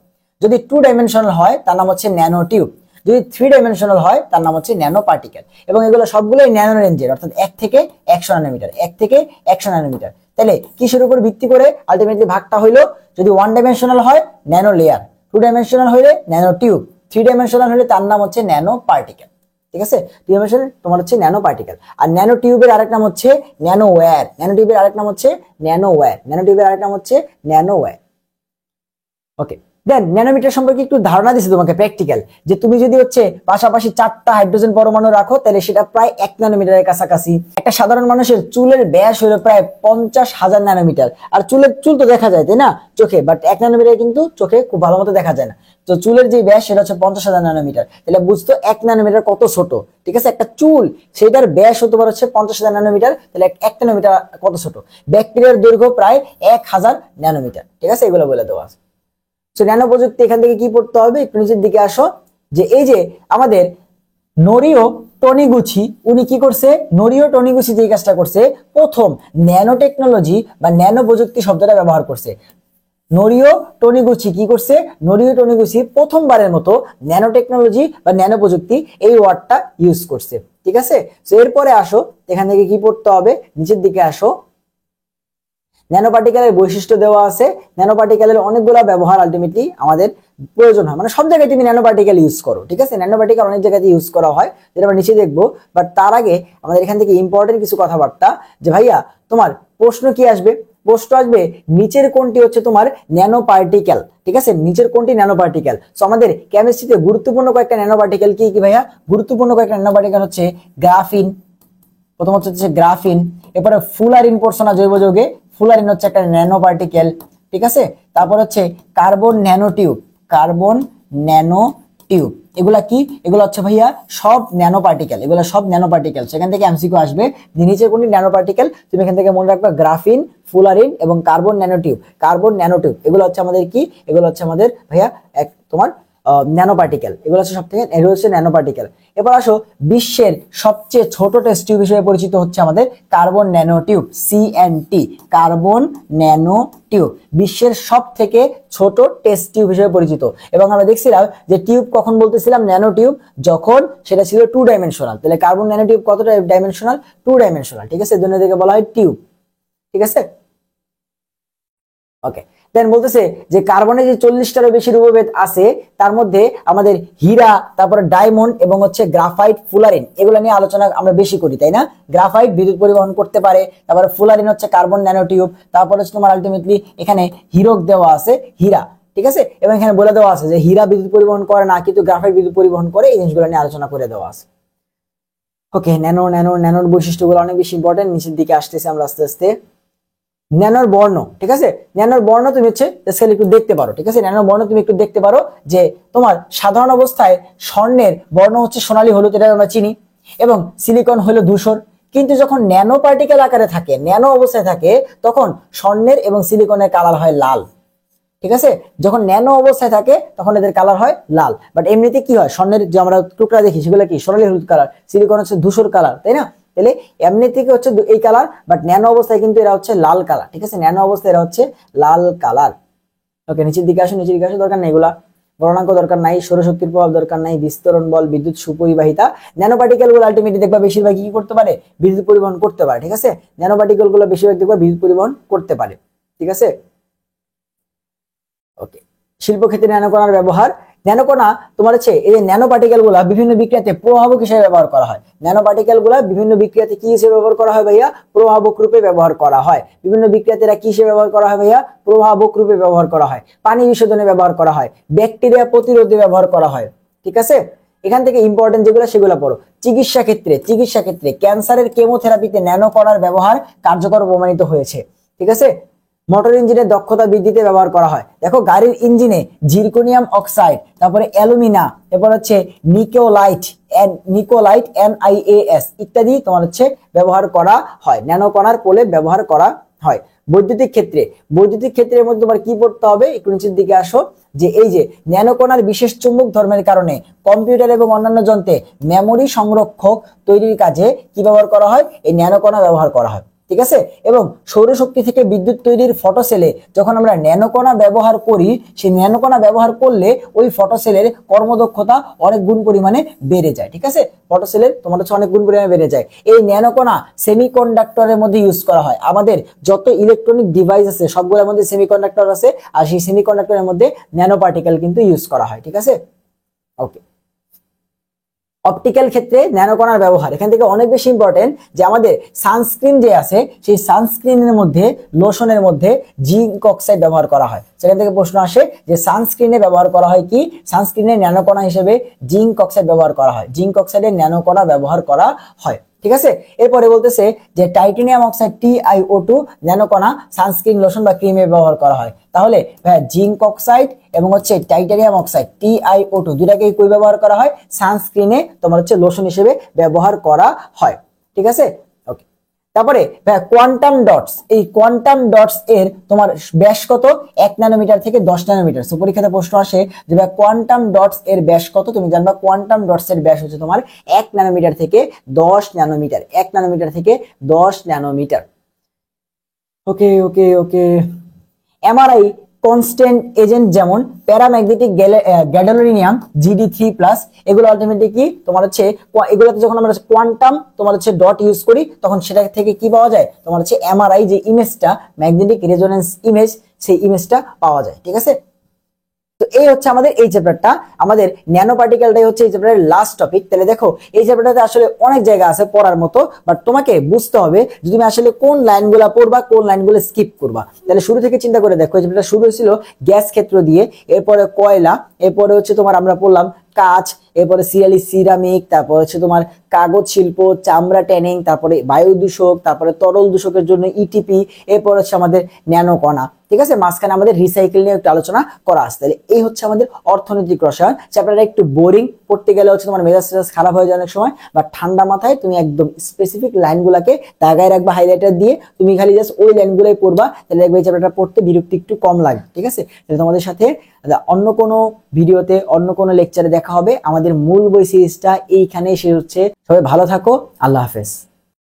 যদি 2 ডাইমেনশনাল হয় তার নাম হচ্ছে ন্যানো টিউব। যদি 3 ডাইমেনশনাল হয় তার নাম হচ্ছে ন্যানো পার্টিকেল। এবং এগুলো সবগুলোই ন্যানো রেঞ্জের, অর্থাৎ 1 থেকে 100 ন্যানোমিটার, 1 থেকে 100 ন্যানোমিটার। তাহলে কিসের উপর ভিত্তি করে আলটিমেটলি ভাগটা হইলো? যদি 1 ডাইমেনশনাল হয় ন্যানো লেয়ার, 2 ডাইমেনশনাল হলে ন্যানো টিউব, 3 ডাইমেনশনাল হলে তার নাম হচ্ছে ন্যানো পার্টিকেল। ঠিক আছে, 2 ডাইমেনশনাল তোমার হচ্ছে ন্যানো পার্টিকেল। আর ন্যানো টিউবের আরেক নাম হচ্ছে ন্যানো ওয়্যার। ন্যানো টিউবের আরেক নাম হচ্ছে ন্যানো ওয়্যার। ন্যানো টিউবের আরেক নাম হচ্ছে ন্যানো ওয়্যার। ওকে, দেন ন্যানোমিটার সম্পর্কে একটু ধারণা দিচ্ছি তোমাকে প্র্যাকটিক্যাল, যে তুমি যদি হচ্ছে পাশাপাশি 4টা হাইড্রোজেন পরমাণু রাখো তাহলে সেটা প্রায় 1 ন্যানোমিটারের কাছাকাছি। একটা সাধারণ মানুষের চুলের ব্যাস হলো প্রায় 50,000 ন্যানোমিটার। আর চুল তো দেখা যায় তাই না চোখে, বাট 1 ন্যানোমিটার কিন্তু চোখে খুব ভালো মতো দেখা যায় না। তো চুলের যে ব্যাস সেটা হচ্ছে 50,000 ন্যানোমিটার। তাহলে বুঝতো 1 ন্যানোমিটার কত ছোট। ঠিক আছে, একটা চুল সেটার ব্যাস হতে পারে হচ্ছে 50,000 ন্যানোমিটার, তাহলে 1 ন্যানোমিটার কত ছোট। ব্যাকটেরিয়ার দৈর্ঘ্য প্রায় 1000 ন্যানোমিটার। ঠিক আছে, এগুলো বলে দেওয়া আছে। ন্যানো প্রযুক্তি এখান থেকে কি পড়তে হবে, একটু নিচের দিকে আসো। যে এই যে আমাদের নোরিও টনিগুচি, উনি কি করছে? নোরিও টনিগুচি যে কাজটা করছে, প্রথম ন্যানো টেকনোলজি বা ন্যানো প্রযুক্তি শব্দটা ব্যবহার করছে। নোরিও টনিগুচি কি করছে? নোরিও টনিগুচি প্রথমবারের মতো ন্যানো টেকনোলজি বা ন্যানো প্রযুক্তি এই ওয়ার্ডটা ইউজ করছে। ঠিক আছে, তো এরপরে আসো এখান থেকে কি পড়তে হবে, নিচের দিকে আসো। ন্যানো পার্টিকেলের বৈশিষ্ট্য দেওয়া আছে। ন্যানো পার্টিকেলের অনেকগুলো ব্যবহার আলটিমেটলি আমাদের প্রয়োজন হয়, মানে সব জায়গায় তুমি ন্যানো পার্টিকেল ইউজ করো। ঠিক আছে, ন্যানো পার্টিকেল অনেক জায়গাতে ইউজ করা হয়, যেটা আমরা নিচে দেখবো। বাট তার আগে আমাদের এখান থেকে ইম্পর্টেন্ট কিছু কথাবার্তা, যে ভাইয়া তোমার প্রশ্ন কি আসবে? প্রশ্ন আসবে নিচের কোনটি হচ্ছে তোমার ন্যানো পার্টিকেল। ঠিক আছে, নিচের কোনটি ন্যানো পার্টিকেল। সো আমাদের কেমিস্ট্রিতে গুরুত্বপূর্ণ কয়েকটা ন্যানো পার্টিকেল কি কি ভাইয়া? গুরুত্বপূর্ণ কয়েকটা ন্যানো পার্টিকেল হচ্ছে গ্রাফিন, প্রথম হচ্ছে গ্রাফিন। এরপরে ফুলারিন পড়ছো না জৈব যৌগে, ফুলারিন হচ্ছে একটা ন্যানো পার্টিকেল। ঠিক আছে, তারপর হচ্ছে carbon nano tube, carbon nano tube. এগুলা কি? এগুলো হচ্ছে ভাইয়া সব ন্যানো পার্টিকেল, এগুলো সব ন্যানো পার্টিকেল। সেখান থেকে এমসিকিউ আসবে, নিচের কোনটি ন্যানো পার্টিকেল। তুমি এখান থেকে মনে রাখবে গ্রাফিন, ফুলারিন এবং carbon nano tube. Carbon nano tube এগুলো হচ্ছে আমাদের কি? এগুলো হচ্ছে আমাদের ভাইয়া এক তোমার ন্যানো পার্টিকেল। এগুলো হচ্ছে সব থেকে, এগুলো হচ্ছে ন্যানো পার্টিকেল। এবার আসো, বিশ্বের সবচেয়ে ছোট টেস্ট টিউব হিসেবে পরিচিত হচ্ছে আমাদের carbon nano tube, CNT, carbon nano tube বিশ্বের সব থেকে ছোট টেস্ট টিউব হিসেবে পরিচিত। এবং আমরা দেখছিলাম যে টিউব কখন বলতেছিলাম ন্যানো টিউব, যখন সেটা ছিল 2 ডাইমেনশনাল। তাহলে কার্বন ন্যানো টিউব কতটা ডাইমেনশনাল? 2 ডাইমেনশনাল। ঠিক আছে, এর জন্য এদেরকে বলা হয় টিউব। ঠিক আছে, ওকে। দেন বলতেছে যে কার্বনের যে 40টারও বেশি রূপভেদ আছে, তার মধ্যে আমাদের হীরা, তারপরে ডায়মন্ড এবং হচ্ছে গ্রাফাইট, ফুলারিন, এগুলো নিয়ে আলোচনা আমরা বেশি করি তাই না? গ্রাফাইট বিদ্যুৎ পরিবহন করতে পারে, তারপরে ফুলারিন হচ্ছে কার্বন ন্যানো টিউব, তারপরে হচ্ছে তোমার আলটিমেটলি এখানে হীরক দেওয়া আছে, হীরা। ঠিক আছে, এবং এখানে বলে দেওয়া আছে যে হীরা বিদ্যুৎ পরিবহন করে না, কিন্তু গ্রাফাইট বিদ্যুৎ পরিবহন করে। এই জিনিসগুলো নিয়ে আলোচনা করে দেওয়া আছে। ওকে, ন্যানোর বৈশিষ্ট্যগুলো অনেক বেশি ইম্পর্টেন্ট। নিচের দিকে আসতেছে আমরা আস্তে আস্তে। ন্যানোর বর্ণ, ঠিক আছে, ন্যানোর বর্ণ তুমি হচ্ছে একটু দেখতে পারো। ঠিক আছে, ন্যানোর বর্ণ তুমি একটু দেখতে পারো যে তোমার সাধারণ অবস্থায় স্বর্ণের বর্ণ হচ্ছে সোনালী হলুদ, এটা আমরা চিনি, এবং সিলিকন হলো ধূসর। কিন্তু যখন ন্যানো পার্টিকেল আকারে থাকে, ন্যানো অবস্থায় থাকে, তখন স্বর্ণের এবং সিলিকনের কালার হয় লাল। ঠিক আছে, যখন ন্যানো অবস্থায় থাকে তখন এদের কালার হয় লাল। বাট এমনিতে কি হয়, স্বর্ণের যে আমরা টুকরা দেখি সেগুলো কি সোনালী হলুদ কালার, সিলিকন হচ্ছে ধূসর কালার, তাই না? তাহলে এমনি থেকে হচ্ছে এই কালার, বাট ন্যানো অবস্থায় কিন্তু এরা হচ্ছে লাল কালার। ঠিক আছে, ন্যানো অবস্থায় এরা হচ্ছে লাল কালার। ওকে, নিচের দিকে আসো, নিচের দিকে আসো, দরকার নেই এগুলা, গণনাঙ্ক দরকার নাই, সৌরশক্তির প্রভাব দরকার নাই, বিস্তরণ বল, বিদ্যুৎ সুপরিবাহিতা। ন্যানো পার্টিকেল গুলো আলটিমেটলি দেখবা বেশিরভাগ কি করতে পারে? বিদ্যুৎ পরিবহন করতে পারে। ঠিক আছে, ন্যানো পার্টিকেল গুলো বেশিরভাগ দেখবা বিদ্যুৎ পরিবহন করতে পারে। ঠিক আছে, ওকে। শিল্পক্ষেত্রে ন্যানোকণার ব্যবহার। ন্যানোকণা তোমার হচ্ছে এই যে ন্যানো পার্টিকেল গুলা বিভিন্ন বিক্রিয়াতে প্রভাবক হিসেবে ব্যবহার করা হয়। ন্যানো পার্টিকেল গুলা বিভিন্ন বিক্রিয়াতে কি হিসেবে ব্যবহার করা হয় ভাইয়া? প্রভাবক রূপে ব্যবহার করা হয়। বিভিন্ন বিক্রিয়াতে এরা কি হিসেবে ব্যবহার করা হয় ভাইয়া? প্রভাবক রূপে ব্যবহার করা হয়। পানি বিশোধনে ব্যবহার করা হয়, ব্যাকটেরিয়া প্রতিরোধে ব্যবহার করা হয়। ঠিক আছে, এখান থেকে ইম্পর্টেন্ট যেগুলো সেগুলো পড়ো। চিকিৎসা ক্ষেত্রে ক্যান্সারের কেমোথেরাপিতে ন্যানোকণার ব্যবহার কার্যকর প্রমাণিত হয়েছে। ঠিক আছে, মোটর ইঞ্জিনের দক্ষতা বৃদ্ধিতে ব্যবহার করা হয়। দেখো গাড়ির ইঞ্জিনে জিরকোনিয়াম অক্সাইড, তারপরে অ্যালুমিনা, এরপর হচ্ছে নিকোলাইট NiAs ইত্যাদি তোমার হচ্ছে ব্যবহার করা হয়, ন্যানোকণার প্রলেপ ব্যবহার করা হয়। বৈদ্যুতিক ক্ষেত্রের মধ্যে তোমার কি পড়তে হবে, একটু নিচের দিকে আসো, যে এই যে ন্যানোকণার বিশেষ চুম্বক ধর্মের কারণে কম্পিউটার এবং অন্যান্য যন্ত্রে মেমোরি সংরক্ষক তৈরির কাজে কি ব্যবহার করা হয়, এই ন্যানোকণা ব্যবহার করা হয়। ঠিক আছে, এবং সৌরশক্তি থেকে বিদ্যুৎ তৈরির ফটোসেলে যখন আমরা ন্যানোকণা ব্যবহার করি, সেই ন্যানোকণা ব্যবহার করলে ওই ফটোসেলের কর্মদক্ষতা অনেক গুণ পরিমাণে বেড়ে যায়। ঠিক আছে, ফটোসেলের তোমার হচ্ছে অনেক গুণ পরিমাণে বেড়ে যায়। এই ন্যানোকণা সেমিকন্ডাক্টরের মধ্যে ইউজ করা হয়। আমাদের যত ইলেকট্রনিক ডিভাইস আছে সবগুলোর মধ্যে সেমিকন্ডাক্টর আছে, আর সেই সেমিকন্ডাক্টরের মধ্যে ন্যানো পার্টিকেল কিন্তু ইউজ করা হয়। ঠিক আছে, ওকে। অপটিক্যাল ক্ষেত্রে ন্যানোকণার ব্যবহার এখান থেকে অনেক বেশি ইম্পর্টেন্ট, যে আমাদের সানস্ক্রিন যে আছে সেই সানস্ক্রিনের মধ্যে, লোশনের মধ্যে জিঙ্ক অক্সাইড ব্যবহার করা হয়। সেখান থেকে প্রশ্ন আসে যে সানস্ক্রিনে ব্যবহার করা হয় কি, সানস্ক্রিনে ন্যানোকণা হিসেবে জিঙ্ক অক্সাইড ব্যবহার করা হয়, জিঙ্ক অক্সাইডের ন্যানোকণা ব্যবহার করা হয়। ঠিক আছে, এরপরে বলতেছে যে টাইটানিয়াম অক্সাইড TiO2 ন্যানোকণা সানস্ক্রিন, লোশন বা ক্রিমে ব্যবহার করা হয়। তাহলে জিঙ্ক অক্সাইড এবং হচ্ছে টাইটানিয়াম অক্সাইড TiO2 দুটাকেই কই ব্যবহার করা হয়, সানস্ক্রিনে তোমার হচ্ছে লোশন হিসেবে ব্যবহার করা হয়। ঠিক আছে, ওকে। তারপরে কোয়ান্টাম ডটস, এই কোয়ান্টাম ডটস এর তোমার ব্যাস কত, 1 ন্যানোমিটার থেকে 10 ন্যানোমিটার। সো পরীক্ষাতে প্রশ্ন আসে যে কোয়ান্টাম ডটস এর ব্যাস কত, তুমি জানবা কোয়ান্টাম ডটস এর ব্যাস হচ্ছে তোমার 1 ন্যানোমিটার থেকে 10 ন্যানোমিটার, 1 ন্যানোমিটার থেকে 10 ন্যানোমিটার। ওকে ওকে ওকে। এমআরআই কনস্ট্যান্ট এজেন্ট যেমন প্যারাম্যাগনেটিক গ্যাডোলিনিয়াম GD3+, এগুলো আলটিমেটলি কি তোমার হচ্ছে, এগুলোতে যখন আমরা কোয়ান্টাম তোমার হচ্ছে ডট ইউজ করি তখন সেটা থেকে কি পাওয়া যায়, তোমার হচ্ছে এমআরআই যে ইমেজটা, ম্যাগনেটিক রেজোনেন্স ইমেজ, সেই ইমেজটা পাওয়া যায়। ঠিক আছে, তো এই হচ্ছে আমাদের এই চ্যাপ্টারটা, আমাদের ন্যানো পার্টিকেলটাই হচ্ছে এই চ্যাপ্টারের লাস্ট টপিক। তাহলে দেখো এই চ্যাপ্টারটাতে আসলে অনেক জায়গা আছে পড়ার মতো, বাট তোমাকে বুঝতে হবে যে তুমি আসলে কোন লাইনগুলো পড়বা, কোন লাইনগুলো স্কিপ করবা। তাহলে শুরু থেকে চিন্তা করে দেখো, এই চ্যাপ্টারটা শুরু হয়েছিল গ্যাস ক্ষেত্র দিয়ে, এরপরে কয়লা, এরপরে হচ্ছে তোমার আমরা পড়লাম কাঁচ, এরপরে সিরামিক, তারপর হচ্ছে তোমার কাগজ শিল্প, চামড়া ট্যানিং, তারপরে বায়ু দূষক, তারপরে তরল দূষকের জন্য ইটিপি, এরপর হচ্ছে আমাদের ন্যানোকণা। ঠিক আছে, মাঝখানে আমাদের রিসাইকেল নিয়ে একটু আলোচনা করা আছে। তাহলে এই হচ্ছে আমাদের অর্থনৈতিক রসায়ন চ্যাপ্টারটা। একটু বোরিং, পড়তে গেলে হচ্ছে তোমার মেজাজ খারাপ হয়ে যায় অনেক সময়, বা ঠান্ডা মাথায় তুমি একদম স্পেসিফিক লাইনগুলোকে দাগায় রাখবা হাইলাইটার দিয়ে, তুমি খালি জাস্ট ওই লাইনগুলোই পড়বা, তাহলে দেখবে এই চ্যাপ্টারটা পড়তে বিরক্তি একটু কম লাগে। ঠিক আছে, তাহলে তোমাদের সাথে অন্য কোনো ভিডিওতে, অন্য কোনো লেকচারে দেখা হবে। আমাদের মূল বই সিরিজটা এইখানেই শেষ হচ্ছে। সবাই ভালো থাকো, আল্লাহ হাফেজ।